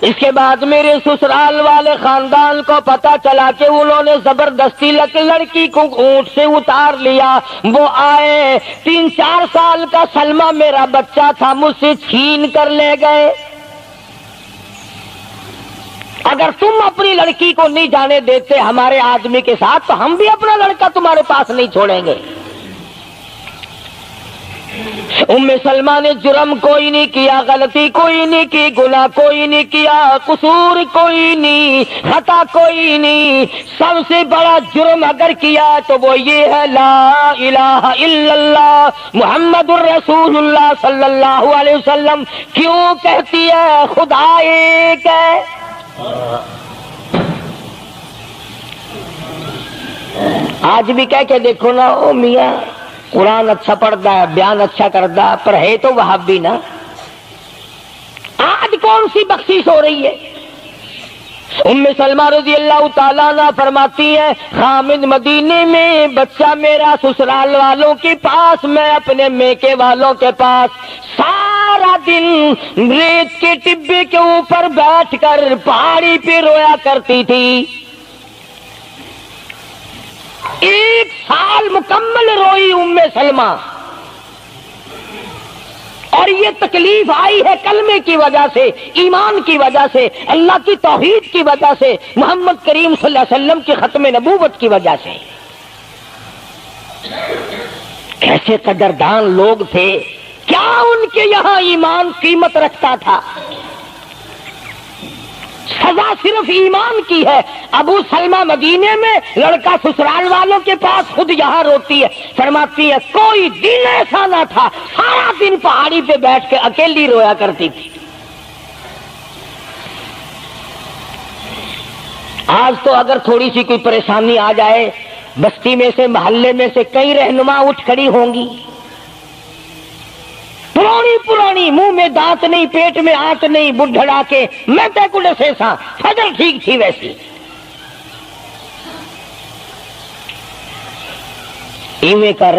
اس کے بعد میرے سسرال والے خاندان کو پتا چلا کہ انہوں نے زبردستی لڑکی کو اونٹ سے اتار لیا. وہ آئے، 3-4 سال کا سلمہ میرا بچہ تھا، مجھ سے چھین کر لے گئے. اگر تم اپنی لڑکی کو نہیں جانے دیتے ہمارے آدمی کے ساتھ تو ہم بھی اپنا لڑکا تمہارے پاس نہیں چھوڑیں گے. ام سلمہ نے جرم کوئی نہیں کیا، غلطی کوئی نہیں کی، گناہ کوئی نہیں کیا، قصور کوئی نہیں، خطا کوئی نہیں. سب سے بڑا جرم اگر کیا تو وہ یہ ہے لا الہ الا اللہ محمد الرسول اللہ صلی اللہ علیہ وسلم. کیوں کہتی ہے خدا ایک ہے. آج بھی کہہ کے دیکھو نا، او میاں قرآن اچھا پڑھتا ہے, بیان اچھا کرتا ہے, پر ہے تو وہابی نا. آج کون سی بخشش ہو رہی ہے؟ ام سلمہ رضی اللہ تعالیٰ عنہ فرماتی ہے خامد مدینے میں, بچہ میرا سسرال والوں کے پاس, میں اپنے میکے والوں کے پاس. سارا دن ریت کے ٹبے کے اوپر بیٹھ کر پہاڑی پہ رویا کرتی تھی. 1 سال مکمل روئی ام سلمہ, اور یہ تکلیف آئی ہے کلمے کی وجہ سے, ایمان کی وجہ سے, اللہ کی توحید کی وجہ سے, محمد کریم صلی اللہ علیہ وسلم کی ختم نبوت کی وجہ سے. کیسے قدردان لوگ تھے, کیا ان کے یہاں ایمان قیمت رکھتا تھا؟ سزا صرف ایمان کی ہے. ابو سلمہ مدینے میں, لڑکا سسرال والوں کے پاس, خود یہاں روتی ہے. فرماتی ہے کوئی دن ایسا نہ تھا, سارا دن پہاڑی پہ بیٹھ کے اکیلی رویا کرتی تھی. آج تو اگر تھوڑی سی کوئی پریشانی آ جائے, بستی میں سے, محلے میں سے کئی رہنما اٹھ کھڑی ہوں گی, پرانی منہ میں دانت نہیں, پیٹ میں آنت نہیں, بڑھڑا کے میں تے کڑے سے سا فجر ٹھیک تھی ویسی. ایویں کر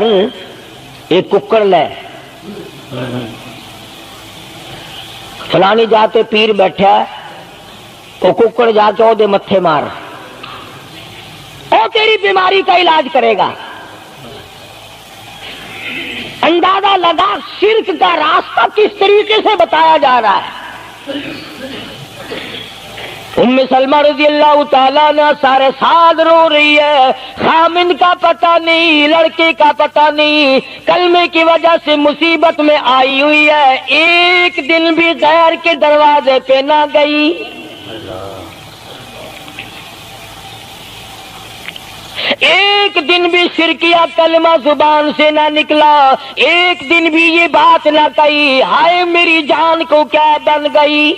ایک ککڑ لے, فلانی جاتے پیر بیٹھا, وہ ککڑ جا کے وہ متھے مار, وہ تیری بیماری کا علاج کرے گا. اندازہ لگا شرک کا راستہ کس طریقے سے بتایا جا رہا ہے. ام سلمہ رضی اللہ تعالیٰ عنہ سارے ساتھ رو رہی ہے. خامند کا پتہ نہیں, لڑکے کا پتہ نہیں, کلمے کی وجہ سے مصیبت میں آئی ہوئی ہے. ایک دن بھی غیر کے دروازے پہ نہ گئی. ایک دن بھی شرکیہ کلمہ زبان سے نہ نکلا. ایک دن بھی یہ بات نہ کہی ہائے میری جان کو کیا بن گئی.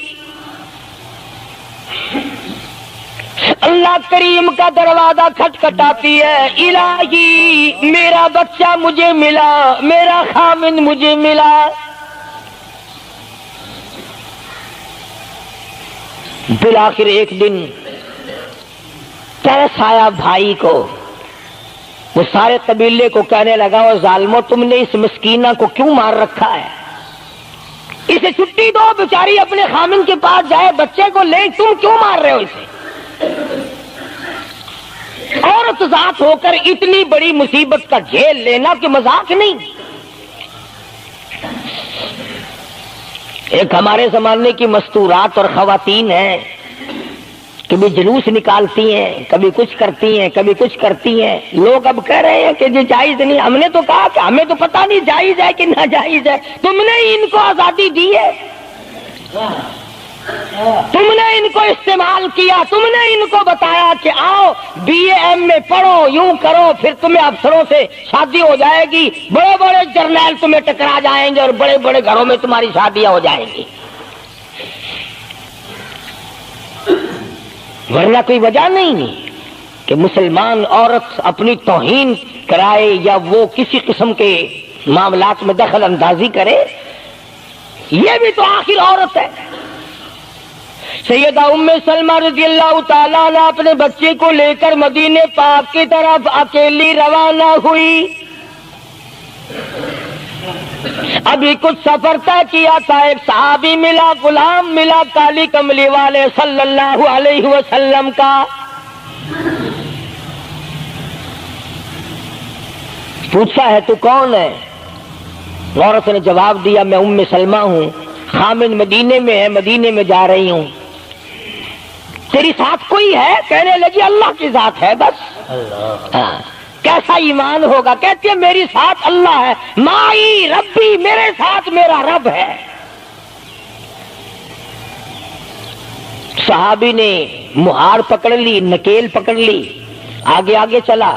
اللہ کریم کا دروازہ کھٹکھٹاتی ہے, الہی میرا بچہ مجھے ملا, میرا خامن مجھے ملا. بالآخر ایک دن ترس آیا بھائی کو. وہ سارے قبیلے کو کہنے لگا وہ ظالمو, تم نے اس مسکینہ کو کیوں مار رکھا ہے؟ اسے چھٹی دو, بیچاری اپنے خامن کے پاس جائے, بچے کو لے, تم کیوں مار رہے ہو اسے؟ عورت ذات ہو کر اتنی بڑی مصیبت کا جھیل لینا کہ مذاق نہیں. ایک ہمارے زمانے کی مستورات اور خواتین ہیں, کبھی جلوس نکالتی ہیں, کبھی کچھ کرتی ہیں, کبھی کچھ کرتی ہیں. لوگ اب کہہ رہے ہیں کہ یہ جائز نہیں. ہم نے تو کہا کہ ہمیں تو پتہ نہیں جائز ہے کہ ناجائز ہے, تم نے ان کو آزادی دی ہے, تم نے ان کو استعمال کیا, تم نے ان کو بتایا کہ آؤ بی اے ایم میں پڑھو, یوں کرو, پھر تمہیں افسروں سے شادی ہو جائے گی, بڑے بڑے جرنیل تمہیں ٹکرا جائیں گے اور بڑے بڑے گھروں میں تمہاری شادیاں ہو جائیں گی. ورنہ کوئی وجہ نہیں کہ مسلمان عورت اپنی توہین کرائے یا وہ کسی قسم کے معاملات میں دخل اندازی کرے. یہ بھی تو آخر عورت ہے. سیدہ ام سلمہ رضی اللہ تعالیٰ عنہ اپنے بچے کو لے کر مدینے پاک کی طرف اکیلی روانہ ہوئی. ابھی کچھ سفر طے کیا تھا, ایک صحابی ملا, غلام ملا کالی کملی والے صلی اللہ علیہ وسلم کا. پوچھا ہے تو کون ہے؟ عورت نے جواب دیا میں ام سلمہ ہوں, خامن مدینے میں ہے, مدینے میں جا رہی ہوں. تیری ساتھ کوئی ہے؟ کہنے لگی اللہ کی ذات ہے بس. ہاں, کیسا ایمان ہوگا؟ کہتی ہے میری ساتھ اللہ ہے, مائی ربی, میرے ساتھ میرا رب ہے. صحابی نے مہار پکڑ لی, نکیل پکڑ لی, آگے آگے چلا.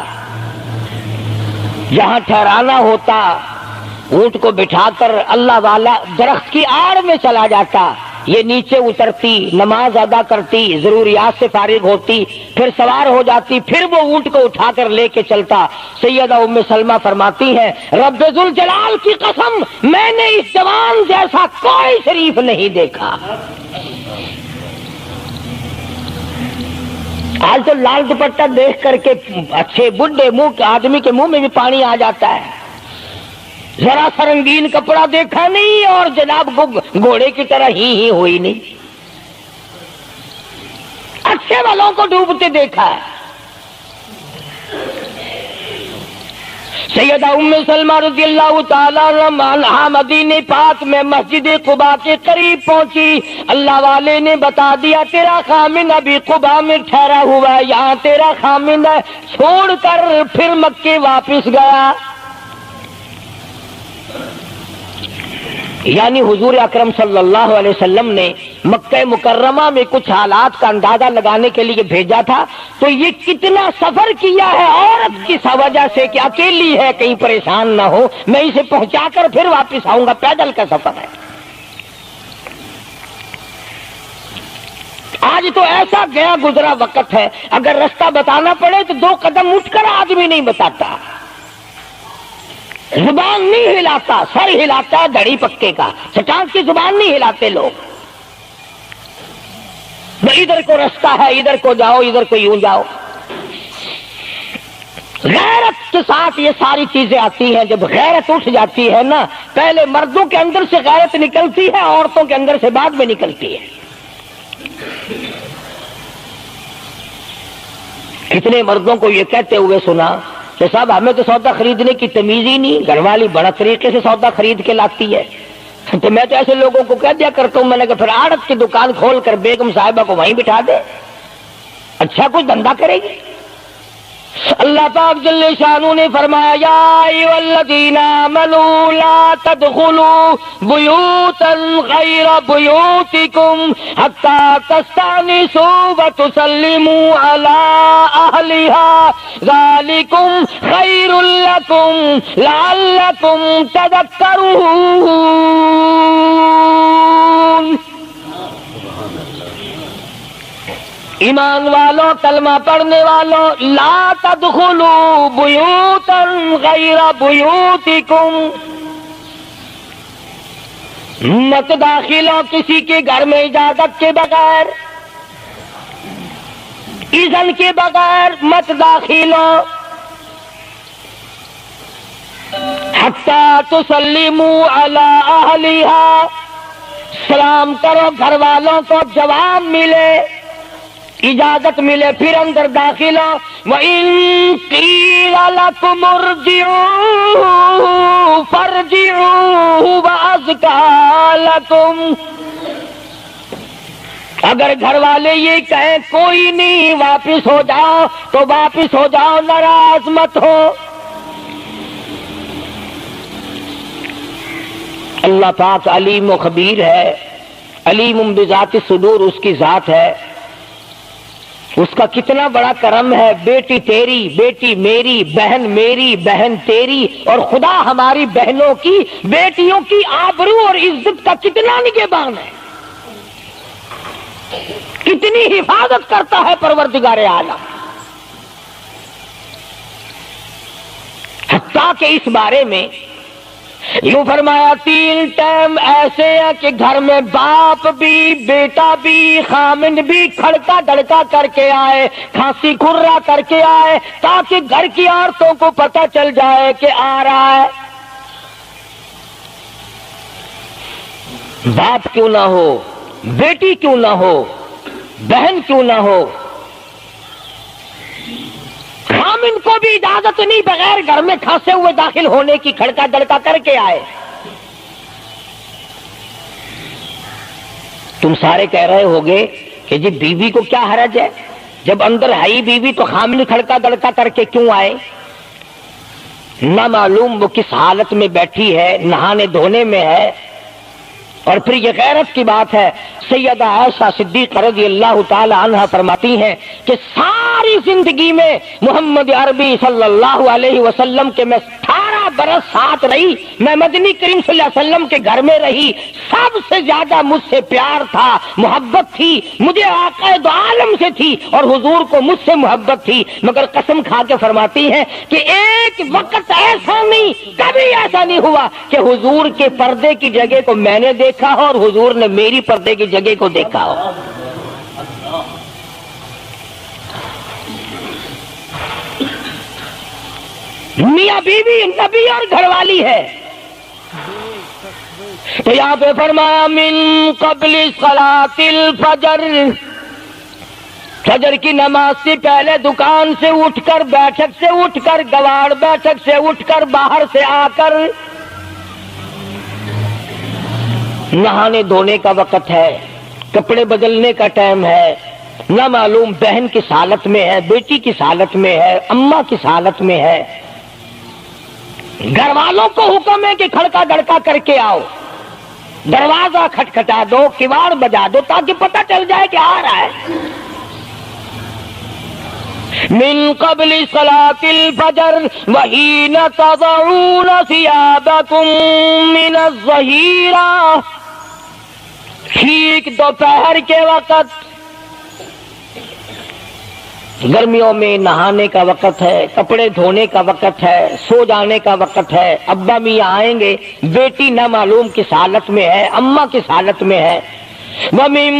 جہاں ٹھہرانا ہوتا اونٹ کو بٹھا کر اللہ والا درخت کی آڑ میں چلا جاتا, یہ نیچے اترتی, نماز ادا کرتی, ضروریات سے فارغ ہوتی, پھر سوار ہو جاتی, پھر وہ اونٹ کو اٹھا کر لے کے چلتا. سیدہ ام سلمہ فرماتی ہیں رب ذوالجلال کی قسم میں نے اس جوان جیسا کوئی شریف نہیں دیکھا. آج تو لال دوپٹہ دیکھ کر کے اچھے بڈھے منہ کے آدمی کے منہ میں بھی پانی آ جاتا ہے. ذرا سا رنگین کپڑا دیکھا نہیں اور جناب گھوڑے کی طرح ہی ہوئی نہیں. اچھے والوں کو ڈوبتے دیکھا ہے. سیدہ ام سلمہ رضی اللہ تعالیٰ عنہا مدینہ پاک میں مسجد قباء کے قریب پہنچی. اللہ والے نے بتا دیا تیرا خامن ابھی قباء میں ٹھہرا ہوا ہے, یہاں تیرا خامن ہے. چھوڑ کر پھر مکے واپس گیا. یعنی حضور اکرم صلی اللہ علیہ وسلم نے مکہ مکرمہ میں کچھ حالات کا اندازہ لگانے کے لیے بھیجا تھا. تو یہ کتنا سفر کیا ہے عورت کی وجہ سے کہ اکیلی ہے, کہیں پریشان نہ ہو, میں اسے پہنچا کر پھر واپس آؤں گا. پیدل کا سفر ہے. آج تو ایسا گیا گزرا وقت ہے, اگر رستہ بتانا پڑے تو 2 قدم اٹھ کر آدمی نہیں بتاتا, زبان نہیں ہلاتا, سر ہلاتا ہے دھڑی پکے کا. چٹان کی زبان نہیں ہلاتے لوگ. ادھر کو رستہ ہے, ادھر کو جاؤ, ادھر کو یوں جاؤ. غیرت کے ساتھ یہ ساری چیزیں آتی ہیں. جب غیرت اٹھ جاتی ہے نا, پہلے مردوں کے اندر سے غیرت نکلتی ہے, عورتوں کے اندر سے بعد میں نکلتی ہے. کتنے مردوں کو یہ کہتے ہوئے سنا کہ صاحب ہمیں تو سودا خریدنے کی تمیز ہی نہیں, گھر والی بڑا طریقے سے سودا خرید کے لاتی ہے. تو میں تو ایسے لوگوں کو کہہ دیا کرتا ہوں, میں نے کہا پھر آڑت کی دکان کھول کر بیگم صاحبہ کو وہیں بٹھا دے, اچھا کچھ دھندا کرے گی. اللہ پاک جل شانہ نے فرمایا یا ایھا الذین آمنوا لا تدخلوا بیوتا غیر بیوتکم حتی تستأنسوا وتسلموا علی اہلہا ذالکم خیر لکم لعلکم تذکرون. ایمان والوں, کلمہ پڑھنے والوں, لا تدخلوا بیوتا غیر بیوتکم, مت داخل ہو کسی کے گھر میں اجازت کے بغیر, اذن کے بغیر مت داخل ہو. حتی تسلموا علی اہلہا, سلام کرو گھر والوں کو, جواب ملے, اجازت ملے, پھر اندر داخل ہو. وَإِن قِيلَ لَكُمُ ارْجِعُوا فَارْجِعُوا وَأَزْكَىٰ لَكُمْ, اگر گھر والے یہ کہیں کوئی نہیں واپس ہو جاؤ تو واپس ہو جاؤ, ناراض مت ہو. اللہ پاک علیم و خبیر ہے, علیم بذات الصدور اس کی ذات ہے. اس کا کتنا بڑا کرم ہے. بیٹی تیری, بیٹی میری, بہن میری, بہن تیری, اور خدا ہماری بہنوں کی, بیٹیوں کی آبرو اور عزت کا کتنا نگہبان ہے, کتنی حفاظت کرتا ہے پروردگار عالم. حتیٰ کہ اس بارے میں یوں فرمایا 3 ٹائم ایسے ہیں کہ گھر میں باپ بھی, بیٹا بھی, خامن بھی کھڑکا دڑکا کر کے آئے, کھانسی کھرا کر کے آئے, تاکہ گھر کی عورتوں کو پتہ چل جائے کہ آ رہا ہے. باپ کیوں نہ ہو, بیٹی کیوں نہ ہو, بہن کیوں نہ ہو, خامن کو بھی اجازت نہیں بغیر گھر میں کھانسے ہوئے داخل ہونے کی, کھڑکا دڑکا کر کے آئے. تم سارے کہہ رہے ہوگے کہ جی بیوی کو کیا حرج ہے, جب اندر ہے بیوی تو خامن کھڑکا دڑکا کر کے کیوں آئے. نہ معلوم وہ کس حالت میں بیٹھی ہے, نہانے دھونے میں ہے. اور پھر یہ غیرت کی بات ہے, سیدہ عائشہ صدیقہ رضی اللہ تعالی عنہا فرماتی ہیں کہ ساری زندگی میں محمد عربی صلی اللہ علیہ وسلم کے میں 18 برس ساتھ رہی، میں مدنی کریم صلی اللہ علیہ وسلم کے گھر میں رہی، سب سے زیادہ مجھ سے پیار تھا، محبت تھی، مجھے آقا دو عالم سے تھی اور حضور کو مجھ سے محبت تھی، مگر قسم کھا کے فرماتی ہیں کہ ایک وقت ایسا نہیں، کبھی ایسا نہیں ہوا کہ حضور کے پردے کی جگہ کو میں نے دیکھا ہو اور حضور نے میری پردے کی جگہ کو دیکھا ہو۔ میاں بیوی نبی اور گھر والی ہے، تو یہاں پہ فرمایا من قبل صلاۃ الفجر، فجر کی نماز سے پہلے دکان سے اٹھ کر، بیٹھک سے اٹھ کر، گواڑ بیٹھک سے اٹھ کر، باہر سے آ کر نہانے دھونے کا وقت ہے، کپڑے بدلنے کا ٹائم ہے، نہ معلوم بہن کس حالت میں ہے، بیٹی کس حالت میں ہے، اماں کس حالت میں ہے، گھر والوں کو حکم ہے کہ کھڑکا دڑکا کر کے آؤ، دروازہ کھٹکھٹا دو، کواڑ بجا دو تاکہ پتہ چل جائے کہ آ رہا ہے۔ من قبل صلاۃ الفجر وحین تضعون ثیابکم من الظہیرہ، ٹھیک دوپہر کے وقت، گرمیوں میں نہانے کا وقت ہے، کپڑے دھونے کا وقت ہے، سو جانے کا وقت ہے، ابا میاں آئیں گے، بیٹی نہ معلوم کس حالت میں ہے، اماں کس حالت میں ہے۔ وَمِن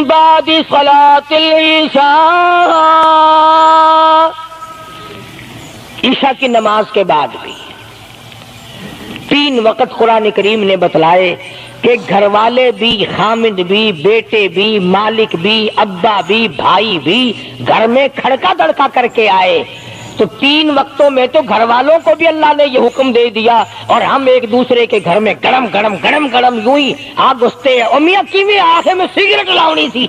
بَعْدِ صَلَاةِ الْعِشَاءِ، عشاء کی نماز کے بعد بھی 3 وقت قرآن کریم نے بتلائے کہ گھر والے بھی، خامد بھی، بیٹے بھی، مالک بھی، ابا بھی، بھائی بھی گھر میں کھڑکا دڑکا کر کے آئے۔ تو 3 وقتوں میں تو گھر والوں کو بھی اللہ نے یہ حکم دے دیا، اور ہم ایک دوسرے کے گھر میں گرم گرم گرم گرم یوں ہی آگ گھستے ہیں۔ اور میاں کی آنکھیں میں سگریٹ لاؤنی تھی،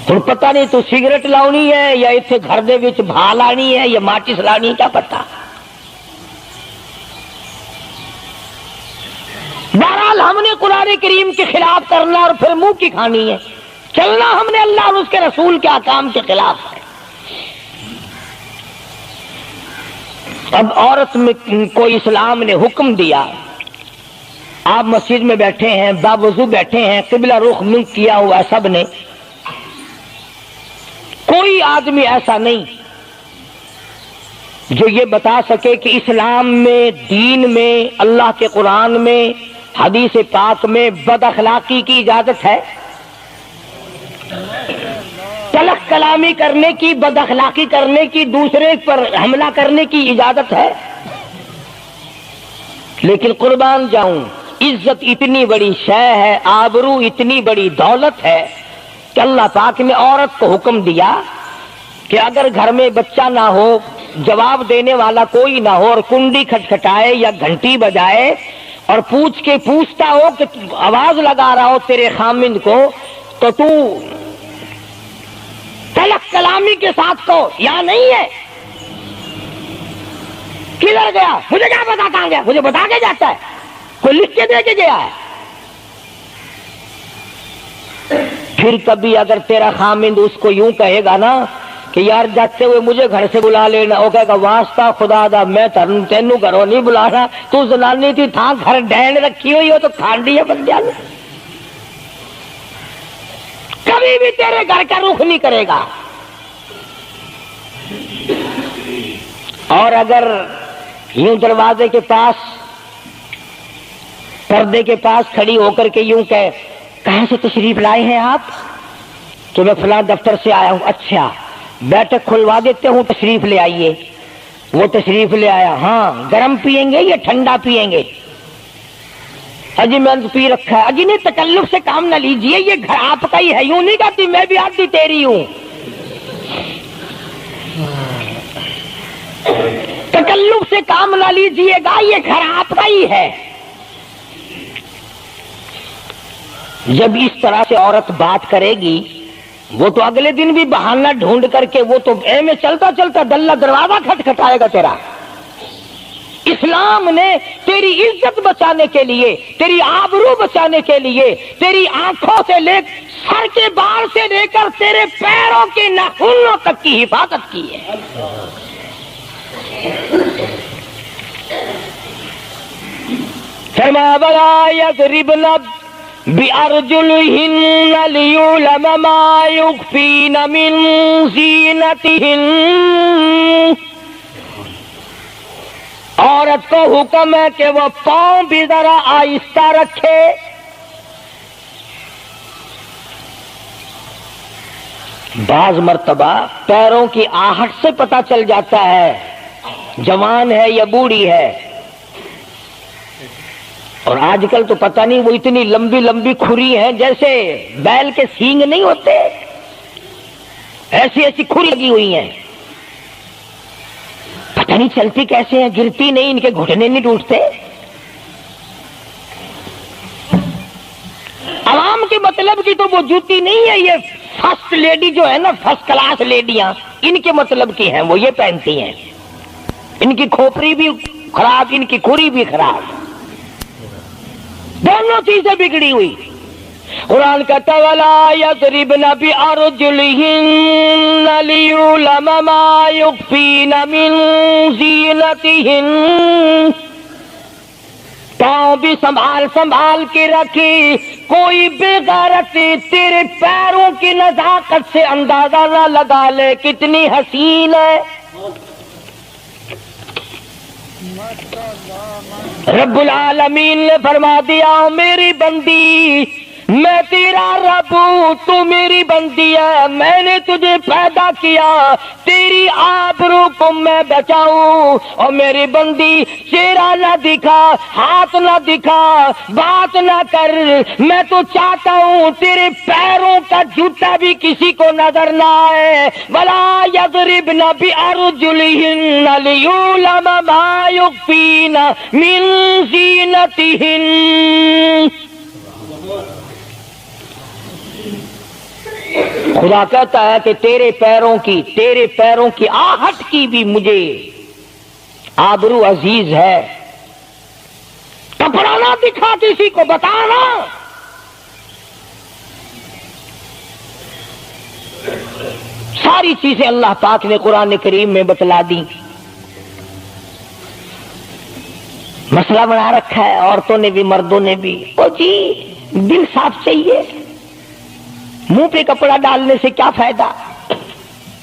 تو پتہ نہیں تو سگریٹ لاؤنی ہے یا اتنے گھر دے وچ بھا لانی ہے یا ماچس لانی، کیا پتہ۔ بہرحال ہم نے قرآن کریم کے خلاف کرنا اور پھر منہ کی کھانی ہے، چلنا ہم نے اللہ اور اس کے رسول کے احکام کے خلاف ہے۔ اب عورت میں کو اسلام نے حکم دیا، آپ مسجد میں بیٹھے ہیں، باوضو بیٹھے ہیں، قبلہ رخ منہ کیا ہوا ہے سب نے، کوئی آدمی ایسا نہیں جو یہ بتا سکے کہ اسلام میں، دین میں، اللہ کے قرآن میں، حدیث پاک میں بد اخلاقی کی اجازت ہے، تلخ کلامی کرنے کی، بد اخلاقی کرنے کی، دوسرے پر حملہ کرنے کی اجازت ہے۔ لیکن قربان جاؤں، عزت اتنی بڑی شے ہے، آبرو اتنی بڑی دولت ہے کہ اللہ پاک نے عورت کو حکم دیا کہ اگر گھر میں بچہ نہ ہو، جواب دینے والا کوئی نہ ہو، اور کنڈی کھٹکھٹائے یا گھنٹی بجائے اور پوچھتا ہو کہ آواز لگا رہا ہو تیرے خامند کو، تو تو تلخ کلامی کے ساتھ کو یہاں نہیں ہے، کدھر گیا، مجھے کیا پتا کہاں گیا، مجھے بتا کے جاتا ہے، کوئی لکھ کے دے کے گیا ہے۔ پھر کبھی اگر تیرا خامند اس کو یوں کہے گا نا کہ یار جاتے ہوئے مجھے گھر سے بلا لینا، وہ کہے گا واسطہ خدا دا میں تینوں گھروں نہیں بلانا، تو زنانی تھی تھا گھر ڈین رکھی ہوئی ہو تو کھانڈی ہے بن جانا، کبھی بھی تیرے گھر کا رخ نہیں کرے گا۔ اور اگر یوں دروازے کے پاس، پردے کے پاس کھڑی ہو کر کے یوں کہ کہاں سے تشریف لائے ہیں آپ، تو میں فلاں دفتر سے آیا ہوں، اچھا بیٹھک کھلوا دیتے ہوں، تشریف لے آئیے، وہ تشریف لے آیا، ہاں گرم پیئیں گے یا ٹھنڈا پیئیں گے، اجی میں پی رکھا ہے، اجی نہیں تکلف سے کام نہ لیجئے، یہ گھر آپ کا ہی ہے، یوں نہیں کہتی میں بھی آدھی تیری ہوں، تکلف سے کام نہ لیجئے گا، یہ گھر آپ کا ہی ہے۔ جب اس طرح سے عورت بات کرے گی، وہ تو اگلے دن بھی بہانہ ڈھونڈ کر کے وہ تو اے میں چلتا چلتا دلہ دروازہ کھٹکھٹائے گا تیرا۔ اسلام نے تیری عزت بچانے کے لیے، تیری آبرو بچانے کے لیے، تیری آنکھوں سے لے سر کے بال سے لے کر تیرے پیروں کے ناخنوں تک کی حفاظت کی ہے۔ فرمایا وَلَا يَضْرِبْنَ بِأَرْجُلِهِنَّ لِيُعْلَمَ مَا يُخْفِينَ مِنْ زِينَتِهِنَّ۔ عورت کو حکم ہے کہ وہ پاؤں بھی ذرا آہستہ رکھے۔ بعض مرتبہ پیروں کی آہٹ سے پتہ چل جاتا ہے جوان ہے یا بوڑھی ہے، اور آج کل تو پتہ نہیں وہ اتنی لمبی لمبی کھری ہیں جیسے بیل کے سینگ نہیں ہوتے، ایسی ایسی کھری لگی ہوئی ہیں، پتہ نہیں چلتی کیسے ہیں، گرتی نہیں، ان کے گھٹنے نہیں ٹوٹتے۔ عوام کے مطلب کی تو وہ جوتی نہیں ہے، یہ فرسٹ لیڈی جو ہے نا، فرسٹ کلاس لیڈیاں، ان کے مطلب کی ہیں، وہ یہ پہنتی ہیں۔ ان کی کھوپڑی بھی خراب، ان کی کھری بھی خراب، دونوں چیزیں بگڑی ہوئی۔ قرآن کہتا ہے وَلَا يَضْرِبْنَ بِأَرْجُلِهِنَّ لِيُعْلَمَ مَا يُخْفِينَ مِنْ زِينَتِهِنَّ۔ پاؤں بھی سنبھال سنبھال کے رکھی، کوئی بے غیرت تیرے پیروں کی نزاکت سے اندازہ نہ لگا لے کتنی حسین ہے۔ رب العالمین نے فرما دیا میری بندی، میں تیرا رب ہوں، تو میری بندی ہے، میں نے تجھے پیدا کیا تیری آبرو کو میں بچاؤں، اور میری بندی چہرہ نہ دکھا، ہاتھ نہ دکھا، بات نہ کر، میں تو چاہتا ہوں تیرے پیروں کا جوتا بھی کسی کو نظر نہ آئے۔ وَلَا يَضْرِبْنَ بِأَرْجُلِهِنَّ لِيُعْلَمَ مَا يُخْفِينَ مِنْ زِينَتِهِنَّ۔ خدا کہتا ہے کہ تیرے پیروں کی آہٹ کی بھی مجھے آبرو عزیز ہے۔ کپڑا نہ دکھا کسی کو، بتانا۔ ساری چیزیں اللہ پاک نے قرآن کریم میں بتلا دی۔ مسئلہ بنا رکھا ہے عورتوں نے بھی مردوں نے بھی، او جی دل صاف چاہیے، منہ پہ کپڑا ڈالنے سے کیا فائدہ،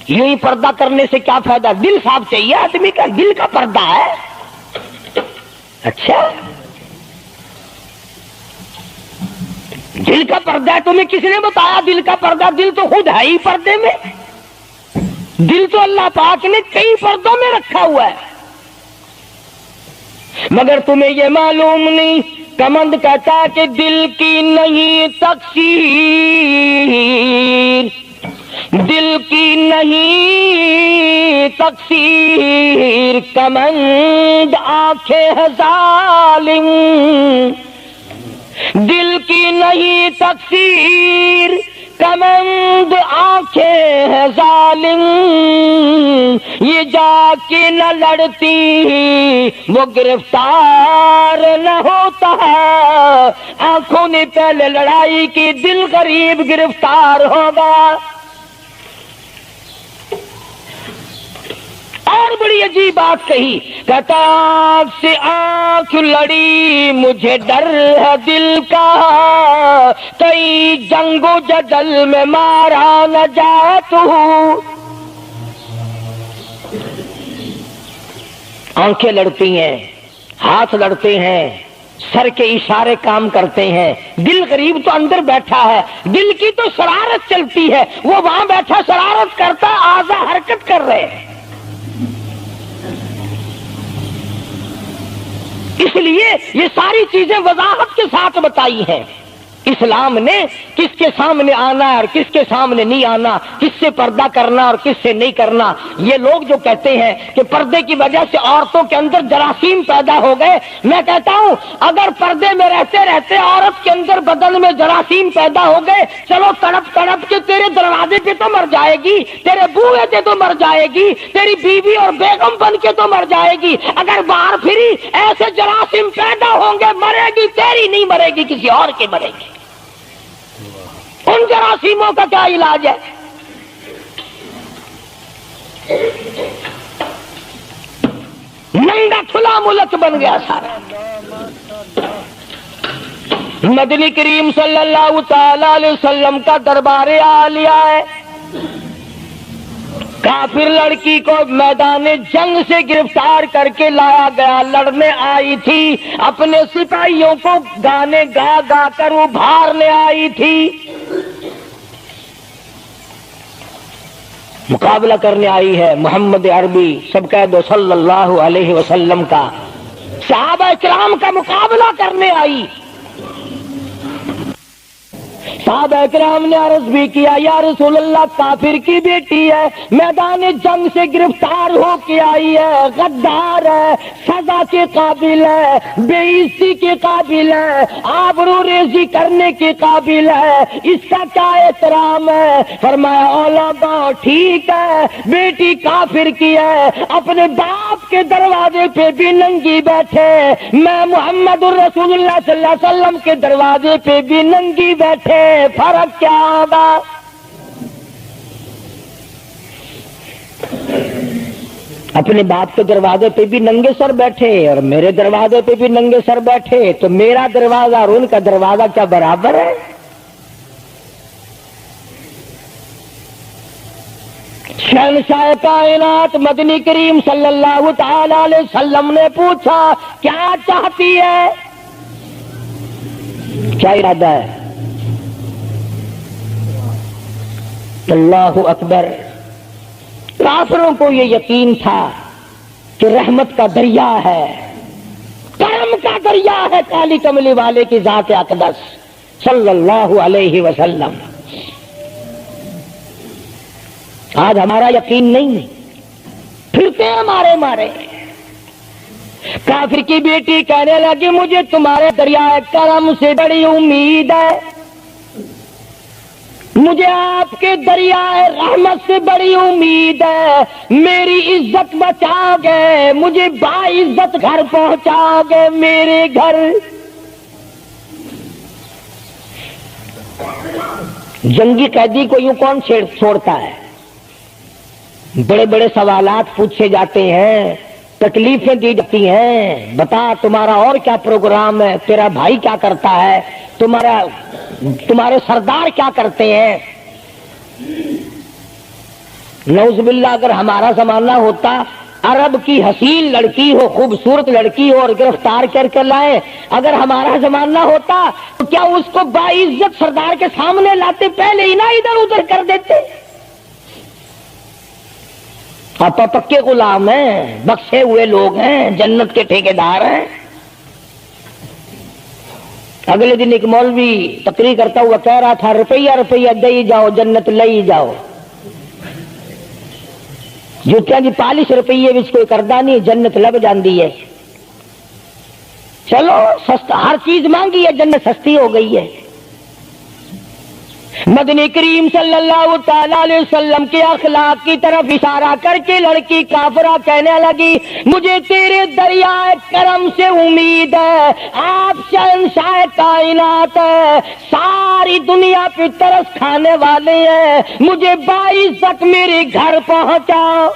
یوں ہی پردہ کرنے سے کیا فائدہ، دل صاف چاہیے آدمی کا، دل کا پردہ ہے۔ اچھا دل کا پردہ ہے، تمہیں کس نے بتایا دل کا پردہ؟ دل تو خود ہے ہی پردے میں، دل تو اللہ پاک نے کئی پردوں میں رکھا ہوا ہے، مگر تمہیں یہ معلوم نہیں۔ کمند کہتا ہے کہ دل کی نہیں تقصیر، دل کی نہیں تقصیر، کمند آنکھیں ہے ظالم، دل کی نہیں تقصیر، کمند آنکھیں ہے ظالم، یہ جا کے نہ لڑتی وہ گرفتار نہ ہوتا، آنکھوں نے پہلے لڑائی کی، دل غریب گرفتار ہوگا۔ اور بڑی عجیب بات کہی، کہتا آنکھ سے آنکھ لڑی مجھے ڈر ہے دل کا، کئی جنگ و جدل میں مارا نہ جائے تو۔ آنکھیں لڑتی ہیں، ہاتھ لڑتے ہیں، سر کے اشارے کام کرتے ہیں، دل غریب تو اندر بیٹھا ہے، دل کی تو شرارت چلتی ہے، وہ وہاں بیٹھا شرارت کرتا، اعضاء حرکت کر رہے ہیں۔ اس لیے یہ ساری چیزیں وضاحت کے ساتھ بتائی ہیں۔ اسلام نے کس کے سامنے آنا ہے اور کس کے سامنے نہیں آنا، کس سے پردہ کرنا اور کس سے نہیں کرنا۔ یہ لوگ جو کہتے ہیں کہ پردے کی وجہ سے عورتوں کے اندر جراثیم پیدا ہو گئے، میں کہتا ہوں اگر پردے میں رہتے رہتے عورت کے اندر بدن میں جراثیم پیدا ہو گئے، چلو تڑپ تڑپ کے تیرے دروازے پہ تو مر جائے گی، تیرے بوئے پہ تو مر جائے گی، تیری بیوی اور بیگم بن کے تو مر جائے گی۔ اگر باہر پھری ایسے جراثیم پیدا ہوں گے، مرے گی تیری نہیں مرے گی، کسی اور کی مرے گی۔ ان جراثیموں کا کیا علاج ہے؟ ننگا کھلا ملک بن گیا سارا۔ مدنی کریم صلی اللہ تعالی علیہ وسلم کا دربار عالیہ ہے۔ کافر لڑکی کو میدان جنگ سے گرفتار کر کے لایا گیا، لڑنے آئی تھی، اپنے سپاہیوں کو گانے گا گا کر ابھارنے آئی تھی، مقابلہ کرنے آئی ہے محمد عربی سب کہہ دو صلی اللہ علیہ وسلم کا، صحابہ کرام کا مقابلہ کرنے آئی۔ صحابہ کرام نے عرض بھی کیا یا رسول اللہ کافر کی بیٹی ہے، میدان جنگ سے گرفتار ہو کے آئی ہے، غدار ہے، سزا کے قابل ہے، بے عزتی کے قابل ہے، آبرو ریزی کرنے کے قابل ہے، اس کا کیا احترام ہے؟ فرمایا علماء ٹھیک ہے بیٹی کافر کی ہے، اپنے باپ کے دروازے پہ بھی ننگی بیٹھے، میں محمد الرسول اللہ صلی اللہ علیہ وسلم کے دروازے پہ بھی ننگی بیٹھے، فرق کیا ہوگا؟ اپنے باپ کے دروازے پہ بھی ننگے سر بیٹھے اور میرے دروازے پہ بھی ننگے سر بیٹھے، تو میرا دروازہ اور ان کا دروازہ کیا برابر ہے؟ شہنشاہ کائنات مدنی کریم صلی اللہ تعالی علیہ وسلم نے پوچھا کیا چاہتی ہے، کیا ارادہ ہے؟ اللہ اکبر۔ کافروں کو یہ یقین تھا کہ رحمت کا دریا ہے، کرم کا دریا ہے کالی کملی والے کی ذات اقدس صلی اللہ علیہ وسلم۔ آج ہمارا یقین نہیں، پھرتے ہیں ہمارے مارے۔ کافر کی بیٹی کہنے لگی مجھے تمہارے دریائے کرم سے بڑی امید ہے، مجھے آپ کے دریائے رحمت سے بڑی امید ہے، میری عزت بچا گے، مجھے باعزت گھر پہنچا گے، میرے گھر۔ جنگی قیدی کو یوں کون چھوڑتا ہے؟ بڑے بڑے سوالات پوچھے جاتے ہیں، تکلیفیں دی جاتی ہیں، بتا تمہارا اور کیا پروگرام ہے، تیرا بھائی کیا کرتا ہے، تمہارے سردار کیا کرتے ہیں۔ نعوذ باللہ اگر ہمارا زمانہ ہوتا، عرب کی حسین لڑکی ہو، خوبصورت لڑکی ہو اور گرفتار کر کے لائے، اگر ہمارا زمانہ ہوتا تو کیا اس کو باعزت سردار کے سامنے لاتے؟ پہلے ہی نہ ادھر ادھر کر دیتے۔ آپ پکے غلام ہیں، بخشے ہوئے لوگ ہیں، جنت کے ٹھیکیدار ہیں۔ اگلے دن ایک مولوی تقریر کرتا ہوا کہہ رہا تھا روپیہ روپیہ دے جاؤ جنت لے جاؤ، جوتیاں جی پالش روپیے وچ کوئی کردا نہیں، جنت لب جاندی ہے۔ چلو سستا، ہر چیز مانگی ہے، جنت سستی ہو گئی ہے۔ مدنی کریم صلی اللہ تعالی علیہ وسلم کے اخلاق کی طرف اشارہ کر کے لڑکی کافرہ کہنے لگی مجھے تیرے دریائے کرم سے امید ہے، آپ شہنشاہ کائنات ہے، ساری دنیا پہ ترس کھانے والے ہیں، مجھے باعزت میرے گھر پہنچاؤ۔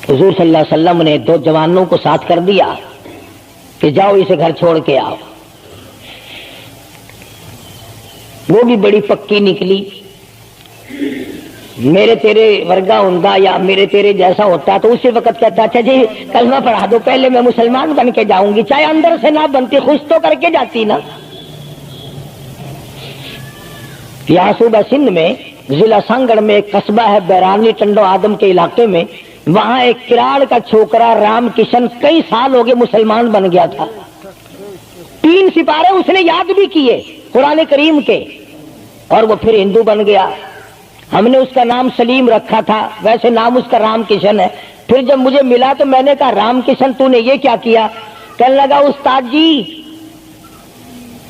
حضور صلی اللہ علیہ وسلم نے دو جوانوں کو ساتھ کر دیا کہ جاؤ اسے گھر چھوڑ کے آؤ۔ وہ بھی بڑی پکی نکلی، میرے تیرے ورگا ہوندا یا میرے تیرے جیسا ہوتا تو اسی وقت کہتا اچھا جی کلمہ پڑھا دو، پہلے میں مسلمان بن کے جاؤں گی، چاہے اندر سے نہ بنتی خوش تو کر کے جاتی نا۔ یہاں صوبہ سندھ میں ضلع سانگڑ میں ایک قصبہ ہے بیرانی ٹنڈو آدم کے علاقے میں، وہاں ایک کراڑ کا چھوکرا رام کشن کئی سال ہو گئے مسلمان بن گیا تھا. 3 سپارے اس نے یاد بھی کیے قرآن کریم کے, اور وہ پھر ہندو بن گیا. ہم نے اس کا نام سلیم رکھا تھا, ویسے نام اس کا رام کشن ہے. پھر جب مجھے ملا تو میں نے کہا رام کشن تو نے یہ کیا کیا؟ کہنے لگا استاد جی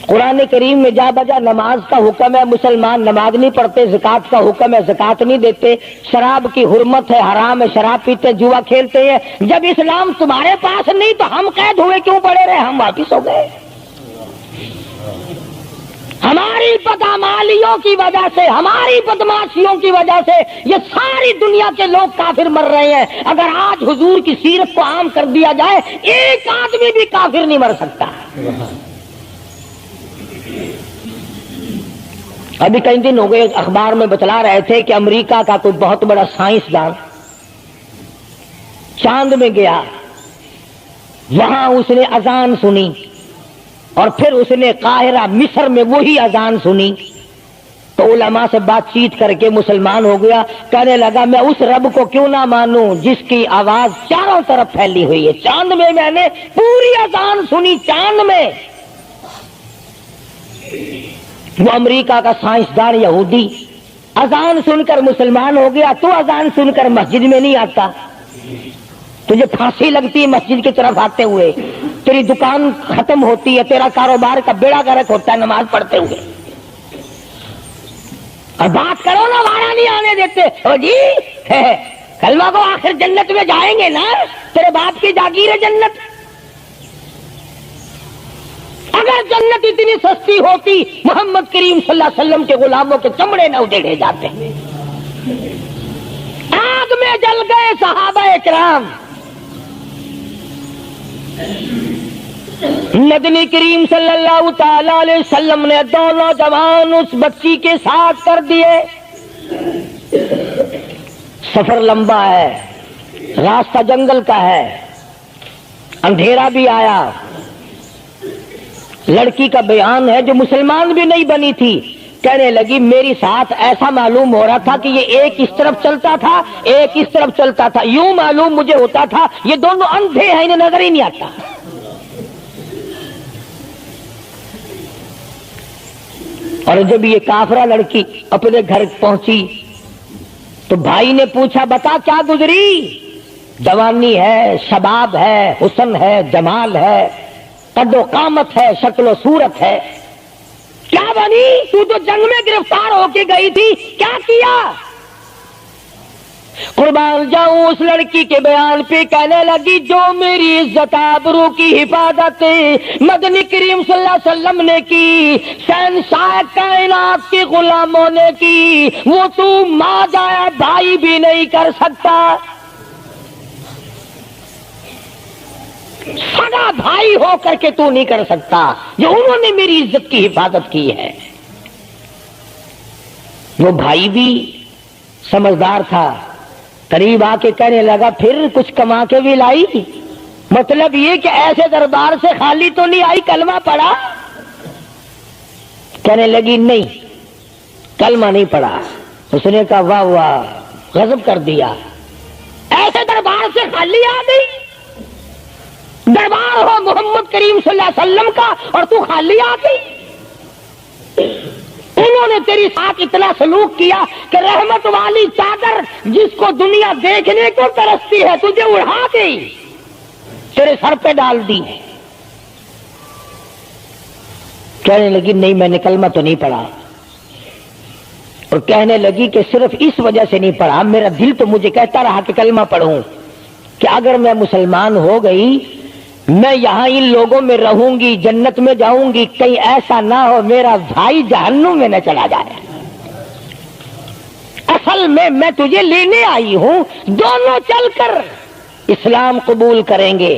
قرآن کریم میں جا بجا نماز کا حکم ہے, مسلمان نماز نہیں پڑھتے, زکوٰۃ کا حکم ہے, زکوٰۃ نہیں دیتے, شراب کی حرمت ہے, حرام ہے, شراب پیتے, جوا کھیلتے ہیں. جب اسلام تمہارے پاس نہیں تو ہم قید ہوئے کیوں پڑے رہے؟ ہم واپس ہو گئے. ہماری بدعمالیوں کی وجہ سے, ہماری بدماشیوں کی وجہ سے یہ ساری دنیا کے لوگ کافر مر رہے ہیں. اگر آج حضور کی سیرت کو عام کر دیا جائے ایک آدمی بھی کافر نہیں مر سکتا. ابھی کئی دن ہو گئے اخبار میں بتلا رہے تھے کہ امریکہ کا کوئی بہت بڑا سائنسدان چاند میں گیا, وہاں اس نے اذان سنی اور پھر اس نے قاہرہ مصر میں وہی اذان سنی تو علماء سے بات چیت کر کے مسلمان ہو گیا. کہنے لگا میں اس رب کو کیوں نہ مانوں جس کی آواز چاروں طرف پھیلی ہوئی ہے. چاند میں نے پوری اذان سنی, چاند میں. وہ امریکہ کا سائنسدان یہودی اذان سن کر مسلمان ہو گیا. تو اذان سن کر مسجد میں نہیں آتا, تجھے پھانسی لگتی ہے مسجد کی طرف آتے ہوئے, تیری دکان ختم ہوتی ہے, تیرا کاروبار کا بیڑا گرک ہوتا ہے نماز پڑھتے ہوئے. اور بات کرو نا وہاں نہیں آنے دیتے. او جی کلمہ کو آخر جنت میں جائیں گے نا, تیرے باپ کی جاگیر ہے جنت. اگر جنت اتنی سستی ہوتی محمد کریم صلی اللہ علیہ وسلم کے غلاموں کے چمڑے نہ ادھیڑے جاتے. آگ میں جل گئے صحابہ کرام. نبی کریم صلی اللہ تعالی علیہ وسلم نے دونوں جوان اس بچی کے ساتھ کر دیے. سفر لمبا ہے, راستہ جنگل کا ہے, اندھیرا بھی آیا. لڑکی کا بیان ہے جو مسلمان بھی نہیں بنی تھی, کہنے لگی میری ساتھ ایسا معلوم ہو رہا تھا کہ یہ ایک اس طرف چلتا تھا ایک اس طرف چلتا تھا, یوں معلوم مجھے ہوتا تھا یہ دونوں اندھے ہیں, انہیں نظر ہی نہیں آتا. اور جب یہ کافرہ لڑکی اپنے گھر پہنچی تو بھائی نے پوچھا بتا کیا گزری؟ جوانی ہے, شباب ہے, حسن ہے, جمال ہے, قد و قامت ہے, شکل و صورت ہے. کیا بنی؟ تو جنگ میں گرفتار ہو کے گئی تھی, کیا کیا؟ قربان جاؤں اس لڑکی کے بیان پہ. کہنے لگی جو میری عزت آبرو کی حفاظت مدنی کریم صلی اللہ علیہ وسلم نے کی, شہنشاہ کائنات کے غلاموں نے کی, وہ تو ماں جایا بھائی بھی نہیں کر سکتا. سگا بھائی ہو کر کے تو نہیں کر سکتا جو انہوں نے میری عزت کی حفاظت کی ہے. وہ بھائی بھی سمجھدار تھا, قریب آ کے کہنے لگا پھر کچھ کما کے بھی لائی؟ مطلب یہ کہ ایسے دربار سے خالی تو نہیں آئی, کلمہ پڑھا؟ کہنے لگی نہیں کلمہ نہیں پڑھا. اس نے کہا واہ واہ, غضب کر دیا, ایسے دربار سے خالی آ گئی؟ دربار ہو محمد کریم صلی اللہ علیہ وسلم کا اور تو خالی آ گئی. انہوں نے تیری ساتھ اتنا سلوک کیا کہ رحمت والی چادر جس کو دنیا دیکھنے کو ترستی ہے تجھے اڑا گئی, تیرے سر پہ ڈال دی. کہنے لگی نہیں میں نے کلمہ تو نہیں پڑھا. اور کہنے لگی کہ صرف اس وجہ سے نہیں پڑھا, میرا دل تو مجھے کہتا رہا کہ کلمہ پڑھوں, کہ اگر میں مسلمان ہو گئی میں یہاں ان لوگوں میں رہوں گی, جنت میں جاؤں گی, کہیں ایسا نہ ہو میرا بھائی جہنم میں نہ چلا جائے. اصل میں تجھے لینے آئی ہوں, دونوں چل کر اسلام قبول کریں گے.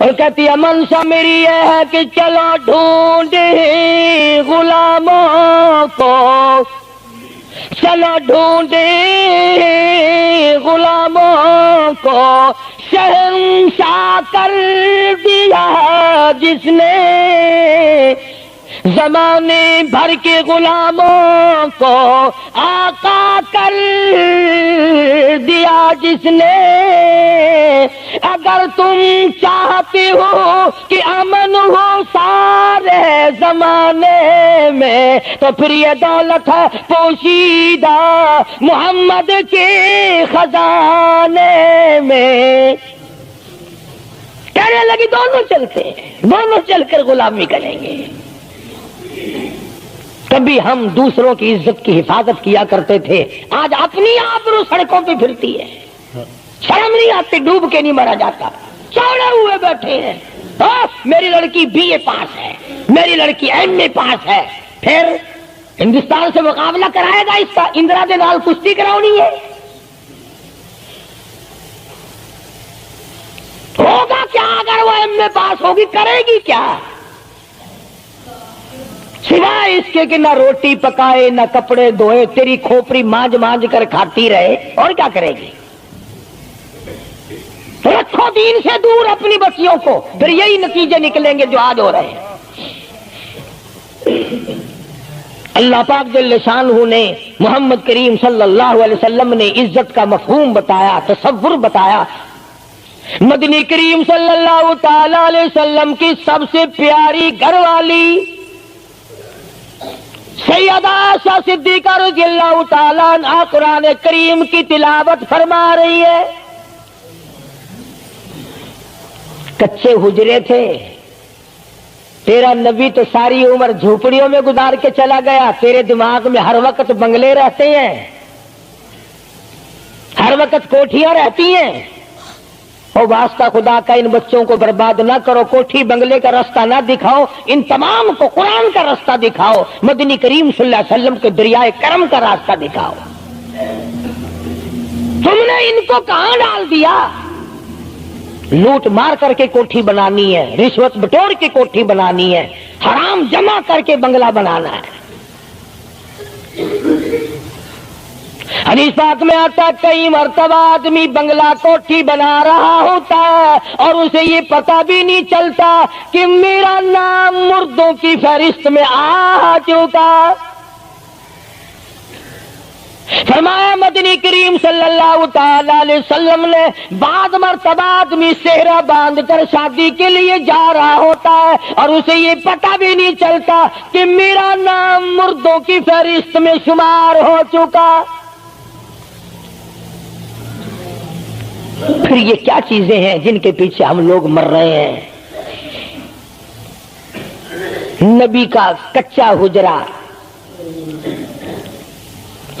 اور کہتی ہے منشا میری یہ ہے کہ چلو ڈھونڈے غلاموں کو, چلو ڈھونڈے غلاموں کو, شہنشاہ کر دیا جس نے زمانے بھر کے غلاموں کو آقا کر دیا جس نے، اگر تم چاہتے ہو کہ امن ہو سارے زمانے میں تو پھر یہ دولت ہے پوشیدہ محمد کے خزانے میں۔ کہنے لگی دونوں چلتے ہیں، دونوں چل کر غلامی کریں گے۔ کبھی ہم دوسروں کی عزت کی حفاظت کیا کرتے تھے، آج اپنی آبرو سڑکوں پہ پھرتی ہے، شرم نہیں آتی، ڈوب کے نہیں مرا جاتا، چوڑے ہوئے بیٹھے ہیں۔ میری لڑکی بی اے پاس ہے، میری لڑکی ایم اے پاس ہے، پھر ہندوستان سے مقابلہ کرائے گا اس کا، اندرا دے نال کشتی کراؤنی ہے، ہوگا کیا اگر وہ ایم اے پاس ہوگی، کرے گی کیا؟ سوائے اس کے کہ نہ روٹی پکائے نہ کپڑے دھوئے، تیری کھوپڑی مانج مانج کر کھاتی رہے، اور کیا کرے گی؟ رکھو دین سے دور اپنی بچیوں کو، پھر یہی نتیجے نکلیں گے جو آج ہو رہے ہیں۔ اللہ پاک جل شانہ نے محمد کریم صلی اللہ علیہ وسلم نے عزت کا مفہوم بتایا، تصور بتایا۔ مدنی کریم صلی اللہ تعالی علیہ وسلم کی سب سے پیاری گھر والی سیدہ عائشہ صدیقہ رضی اللہ تعالیٰ عنہا قرآن کریم کی تلاوت فرما رہی ہے۔ کچے حجرے تھے، تیرا نبی تو ساری عمر جھوپڑیوں میں گزار کے چلا گیا، تیرے دماغ میں ہر وقت بنگلے رہتے ہیں، ہر وقت کوٹھیاں رہتی ہیں۔ اور واسطہ خدا کا ان بچوں کو برباد نہ کرو، کوٹھی بنگلے کا راستہ نہ دکھاؤ، ان تمام کو قرآن کا راستہ دکھاؤ، مدنی کریم صلی اللہ علیہ وسلم کے دریائے کرم کا راستہ دکھاؤ۔ تم نے ان کو کہاں ڈال دیا؟ لوٹ مار کر کے کوٹھی بنانی ہے، رشوت بٹور کے کوٹھی بنانی ہے، حرام جمع کر کے بنگلہ بنانا ہے۔ حدیث پاک میں آتا ہے کئی مرتبہ آدمی بنگلہ کوٹھی بنا رہا ہوتا ہے اور اسے یہ پتہ بھی نہیں چلتا کہ میرا نام مردوں کی فہرست میں آ چکا۔ فرمایا مدنی کریم صلی اللہ تعالی علیہ وسلم نے بعض مرتبہ آدمی صحرا باندھ کر شادی کے لیے جا رہا ہوتا ہے اور اسے یہ پتہ بھی نہیں چلتا کہ میرا نام مردوں کی فہرست میں شمار ہو چکا۔ پھر یہ کیا چیزیں ہیں جن کے پیچھے ہم لوگ مر رہے ہیں؟ نبی کا کچا حجرہ،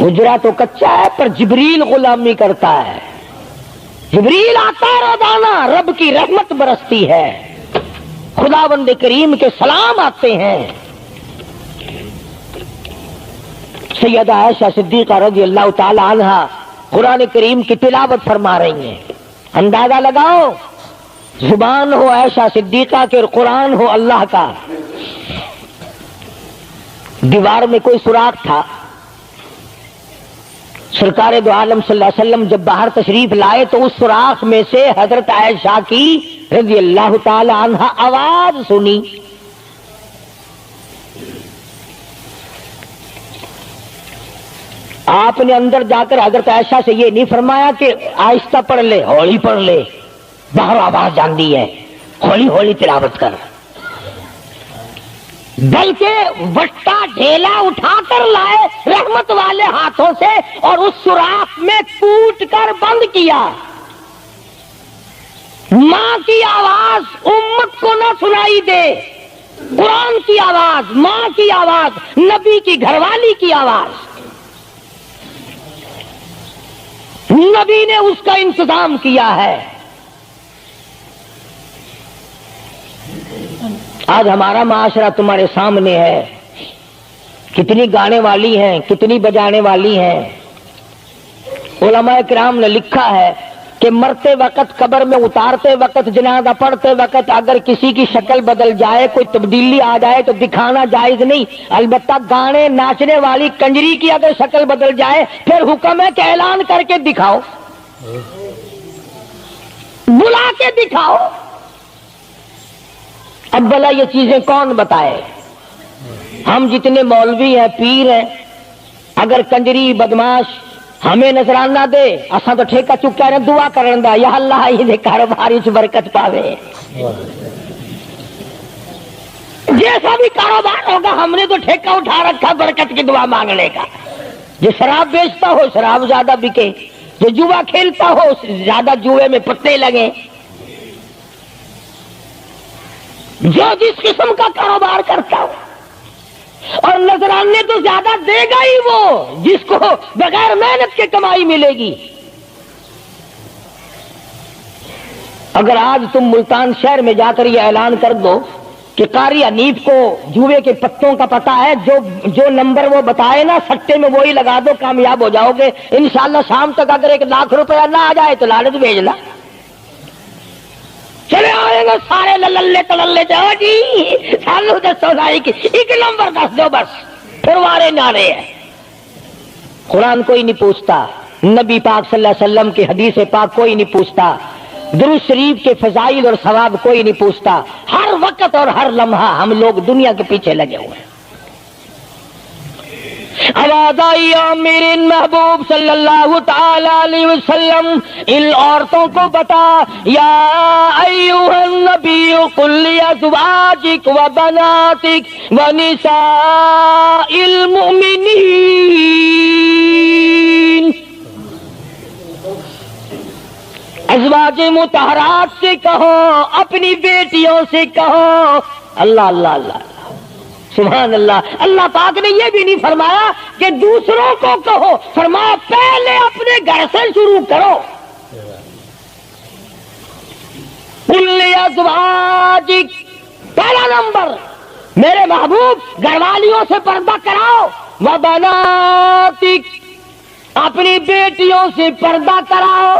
حجرہ تو کچا ہے پر جبریل غلامی کرتا ہے، جبریل آتا ہے روزانہ، رب کی رحمت برستی ہے، خداوند کریم کے سلام آتے ہیں۔ سیدہ عائشہ صدیقہ رضی اللہ تعالی عنہا قرآن کریم کی تلاوت فرما رہی ہیں۔ اندازہ لگاؤ، زبان ہو عائشہ صدیقہ کے اور قرآن ہو اللہ کا۔ دیوار میں کوئی سوراخ تھا، سرکار دو عالم صلی اللہ علیہ وسلم جب باہر تشریف لائے تو اس سوراخ میں سے حضرت عائشہ کی رضی اللہ تعالی عنہا آواز سنی۔ آپ نے اندر جا کر حضرت عائشہ سے یہ نہیں فرمایا کہ آہستہ پڑھ لے، ہولی پڑھ لے، باہر آواز جاندی ہے، ہولی ہولی تلاوت کر، بلکہ وٹا ڈھیلا اٹھا کر لائے رحمت والے ہاتھوں سے اور اس سوراخ میں کوٹ کر بند کیا۔ ماں کی آواز امت کو نہ سنائی دے، قرآن کی آواز، ماں کی آواز، نبی کی گھر والی کی آواز، نبی نے اس کا انتظام کیا ہے۔ آج ہمارا معاشرہ تمہارے سامنے ہے، کتنی گانے والی ہیں، کتنی بجانے والی ہیں۔ علماء کرام نے لکھا ہے کہ مرتے وقت، قبر میں اتارتے وقت، جنازہ پڑھتے وقت اگر کسی کی شکل بدل جائے، کوئی تبدیلی آ جائے تو دکھانا جائز نہیں، البتہ گانے ناچنے والی کنجری کی اگر شکل بدل جائے پھر حکم ہے کہ اعلان کر کے دکھاؤ، بلا کے دکھاؤ۔ اب بھلا یہ چیزیں کون بتائے؟ ہم جتنے مولوی ہیں پیر ہیں اگر کنجری بدماش ہمیں نظرانہ دے اساں تو ٹھیکہ چکا رہے دعا کرن دا یا اللہ یہ کاروبار وچ برکت پاوے. جیسا بھی کاروبار ہوگا ہم نے تو ٹھیکہ اٹھا رکھا برکت کی دعا مانگنے کا. جو شراب بیچتا ہو شراب زیادہ بکے, جو جوا کھیلتا ہو زیادہ جوئے میں پتے لگے, جو جس قسم کا کاروبار کرتا ہو. اور نذرانے تو زیادہ دے گا ہی وہ جس کو بغیر محنت کے کمائی ملے گی. اگر آج تم ملتان شہر میں جا کر یہ اعلان کر دو کہ قاری حنیف کو جوئے کے پتوں کا پتہ ہے, جو نمبر وہ بتائے نا سٹے میں وہی لگا دو کامیاب ہو جاؤ گے انشاءاللہ. شام تک اگر 1 لاکھ روپیہ نہ آ جائے تو لالچ بھیجنا. چلے آئیں گے سارے للے تللے جاؤ جی سالو دسو ساری کی 1 نمبر دس دو بس پھر وارے نعرے ہیں. قرآن کوئی نہیں پوچھتا, نبی پاک صلی اللہ علیہ وسلم کی حدیث پاک کوئی نہیں پوچھتا, درود شریف کے فضائل اور ثواب کوئی نہیں پوچھتا. ہر وقت اور ہر لمحہ ہم لوگ دنیا کے پیچھے لگے ہوئے ہیں. آواز آئی میرے محبوب صلی اللہ تعالی علیہ وسلم ان عورتوں کو بتا, یا ایھا النبی قل لازواجک و بناتک و نساء المؤمنین. ازواج مطہرات سے کہو, اپنی بیٹیوں سے کہو. اللہ اللہ اللہ سبحان اللہ. اللہ پاک نے یہ بھی نہیں فرمایا کہ دوسروں کو کہو, فرمایا پہلے اپنے گھر سے شروع کرو. قل لازواجک, پہلا نمبر میرے محبوب گھر والیوں سے پردہ کراؤ. وبناتک, اپنی بیٹیوں سے پردہ کراؤ.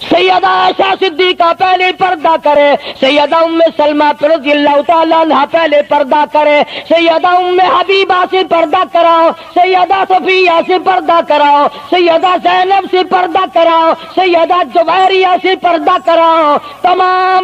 سیدہ عائشہ صدیقہ پہلے پردہ کرے, سیدہ ام سلمہ رضی اللہ تعالیٰ عنہ پہلے پردہ کرے, سیدہ ام حبیبہ سے پردہ کراؤ, سیدہ صفیہ سے پردہ کراؤ, سیدہ زینب سے پردہ کراؤ, سیدہ جویریہ سے پردہ کراؤ, تمام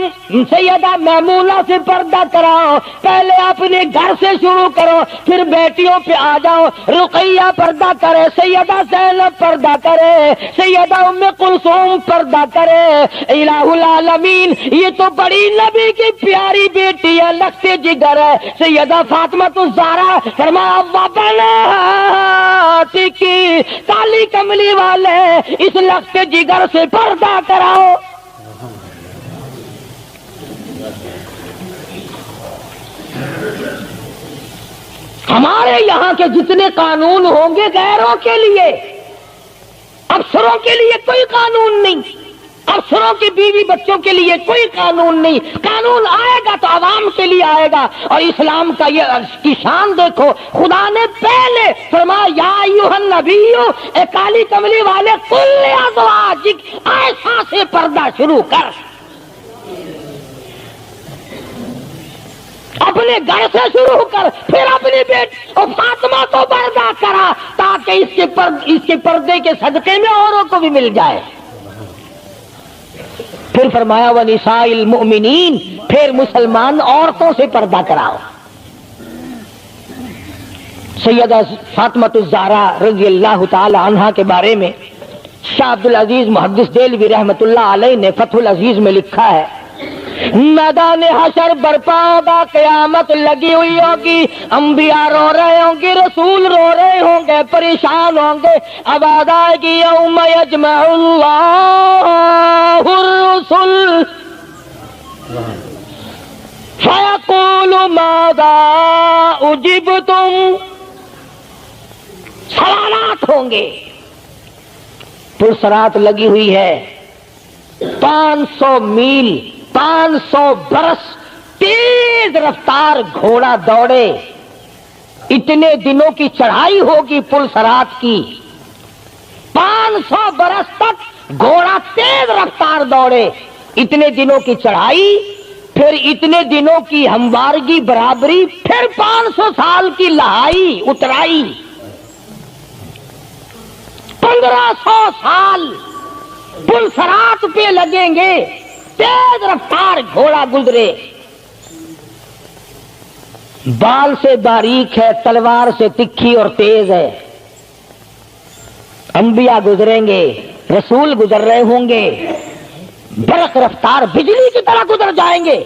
سیدہ میمونہ سے پردہ کراؤ. پہلے اپنے گھر سے شروع کرو, پھر بیٹیوں پہ آ جاؤ. رقیہ پردہ کرے, سیدہ زینب پردہ کرے, سیدہ ام کلثوم پردہ کرے. الہ العالمین یہ تو بڑی نبی کی پیاری بیٹی ہے, لخت جگر ہے. سیدہ فاطمہ الزہرا فرمایا وبناتک, کالی کملی والے اس لخت جگر سے پردہ کراؤ. ہمارے یہاں کے جتنے قانون ہوں گے غیروں کے لیے, افسروں کے لیے کوئی قانون نہیں, افسروں کی بیوی بچوں کے لیے کوئی قانون نہیں. قانون آئے گا تو عوام کے لیے آئے گا. اور اسلام کا یہ کی شان دیکھو, خدا نے پہلے فرمایا یا ایھا النبی, اے کالی کملی والے, قل لازواجک, عائشہ سے پردہ شروع کر. اپنے گھر سے شروع کر, پھر اپنی بیٹی اور فاطمہ کو پردہ کرا تاکہ اس کے پردے کے صدقے میں اوروں کو بھی مل جائے. پھر فرمایا وَنِسَاءِ الْمُؤْمِنِينَ, پھر مسلمان عورتوں سے پردہ کراؤ. سیدہ فاطمہ الزہرا رضی اللہ تعالی عنہا کے بارے میں شاہ عبد العزیز محدث دہلوی رحمۃ اللہ علیہ نے فتح العزیز میں لکھا ہے, میدان حشر برپا ہوگا, قیامت لگی ہوئی ہوگی, انبیاء رو رہے ہوں گے, رسول رو رہے ہوں گے, پریشان ہوں گے. آواز آئے گی یوم یجمع اللہ الرسل فیقول ماذا اجبتم. سوالات ہوں گے, پرسرات لگی ہوئی ہے, 500 میل 500 برس تیز رفتار گھوڑا دوڑے. اتنے دنوں کی چڑھائی ہوگی پرسرات کی, 500 برس تک گھوڑا تیز رفتار دوڑے. اتنے دنوں کی چڑھائی, پھر اتنے دنوں کی ہموارگی برابری, پھر 500 سال کی لہائی اترائی, 1500 سال پرسرات پہ لگیں گے, تیز رفتار گھوڑا گزرے. بال سے باریک ہے، تلوار سے تکھی اور تیز ہے۔ انبیاء گزریں گے، رسول گزر رہے ہوں گے، برق رفتار بجلی کی طرح گزر جائیں گے،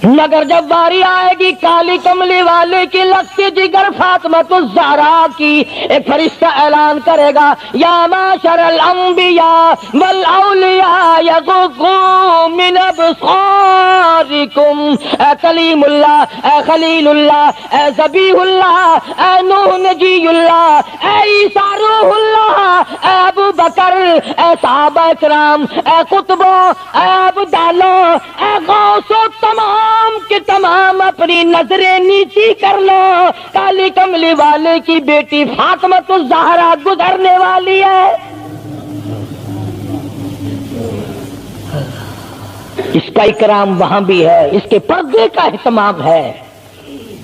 مگر جب باری آئے گی کالی کملی والے کی لگتی جگر فاطمۃ الزہرا کی، ایک فرشتہ اعلان کرے گا یا معاشر الانبیاء والاولیاء یغضوا من ابصارکم، اے کلیم اللہ، اے خلیل اللہ، اے ذبیح اللہ، اے نوح نجی اللہ، اے عیسیٰ روح اللہ، اے ابو بکر، اے صحابہ کرام، اے قطبوں، اے ابدالوں، اے غوثوں، تمام کے تمام اپنی نظریں نیچی کر لو، کالی کملی والے کی بیٹی فاطمۃ الزہرا گزرنے والی ہے۔ اس کا اکرام وہاں بھی ہے، اس کے پردے کا اہتمام ہے۔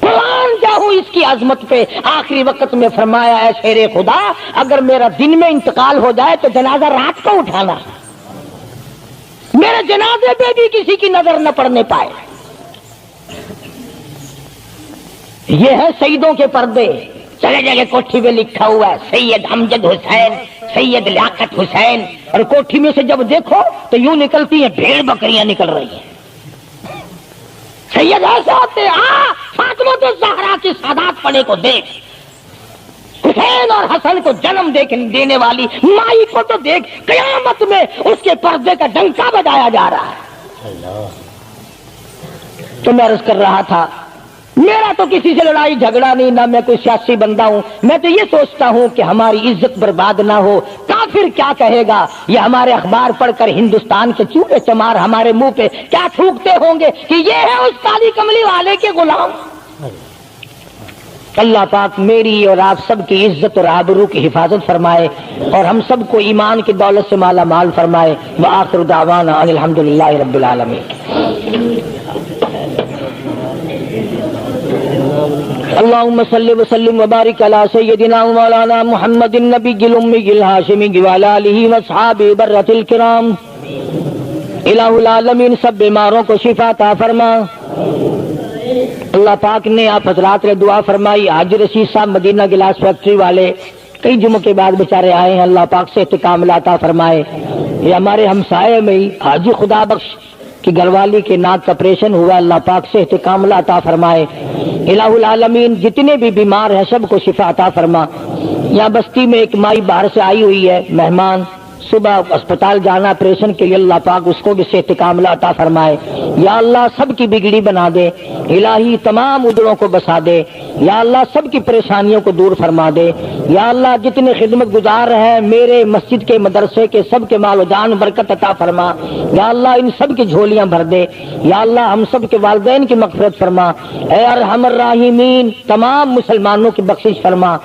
قرآن جاؤں اس کی عظمت پہ آخری وقت میں فرمایا ہے شیر خدا اگر میرا دن میں انتقال ہو جائے تو جنازہ رات کو اٹھانا، میرے جنازے پہ بھی کسی کی نظر نہ پڑنے پائے۔ یہ ہے سیدوں کے پردے۔ چلے جگہ کوٹھی میں لکھا ہوا ہے سید امجد حسین، سید لیاقت حسین، اور کوٹھی میں سے جب دیکھو تو یوں نکلتی ہیں بھیڑ بکریاں نکل رہی ہیں۔ سید ایسے ہوتے فاطمۃ الزہرا کی سادات پڑے کو دیکھ، حسین اور حسن کو جنم دینے والی مائی کو تو دیکھ، قیامت میں اس کے پردے کا ڈنکا بجایا جا رہا ہے۔ تو میں عرض کر رہا تھا میرا تو کسی سے لڑائی جھگڑا نہیں، نہ میں کوئی سیاسی بندہ ہوں، میں تو یہ سوچتا ہوں کہ ہماری عزت برباد نہ ہو۔ کافر کیا کہے گا، یہ ہمارے اخبار پڑھ کر ہندوستان کے چوہے چمار ہمارے منہ پہ کیا تھوکتے ہوں گے کہ یہ ہے اس کالی کملی والے کے غلام۔ اللہ پاک میری اور آپ سب کی عزت اور آبرو کی حفاظت فرمائے اور ہم سب کو ایمان کی دولت سے مالا مال فرمائے۔ وآخر دعوانا ان الحمدللہ رب العالمین۔ اللهم صل وسلم وبارك على سيدنا ومولانا محمد النبي الأمي الهاشمي وعلى آله وأصحابه برة الكرام۔ الہ العالمین سب بیماروں کو شفا عطا فرما۔ اللہ پاک نے آپ حضرات نے دعا فرمائی، حاجی رشید صاحب مدینہ گلاس فیکٹری والے کئی جمعوں کے بعد بیچارے آئے ہیں، اللہ پاک سے استقامت عطا فرمائے۔ یہ ہمارے ہمسائے میں ہی حاجی خدا بخش کی گھر والی کے ناک کا آپریشن ہوا، اللہ پاک سے استقامت عطا فرمائے۔ الہ العالمین جتنے بھی بیمار ہیں سب کو شفا عطا فرما۔ یہاں بستی میں ایک مائی باہر سے آئی ہوئی ہے مہمان، صبح اسپتال جانا آپریشن کے لیے، اللہ پاک اس کو بھی صحت کاملہ عطا فرمائے۔ یا اللہ سب کی بگڑی بنا دے، الہی تمام ادھروں کو بسا دے، یا اللہ سب کی پریشانیوں کو دور فرما دے۔ یا اللہ جتنے خدمت گزار ہیں میرے مسجد کے مدرسے کے سب کے مال و جان برکت عطا فرما۔ یا اللہ ان سب کی جھولیاں بھر دے۔ یا اللہ ہم سب کے والدین کی مغفرت فرما۔ اے ارحم الراحمین تمام مسلمانوں کی بخشش فرما،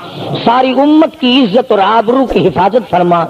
ساری امت کی عزت اور آبرو کی حفاظت فرما۔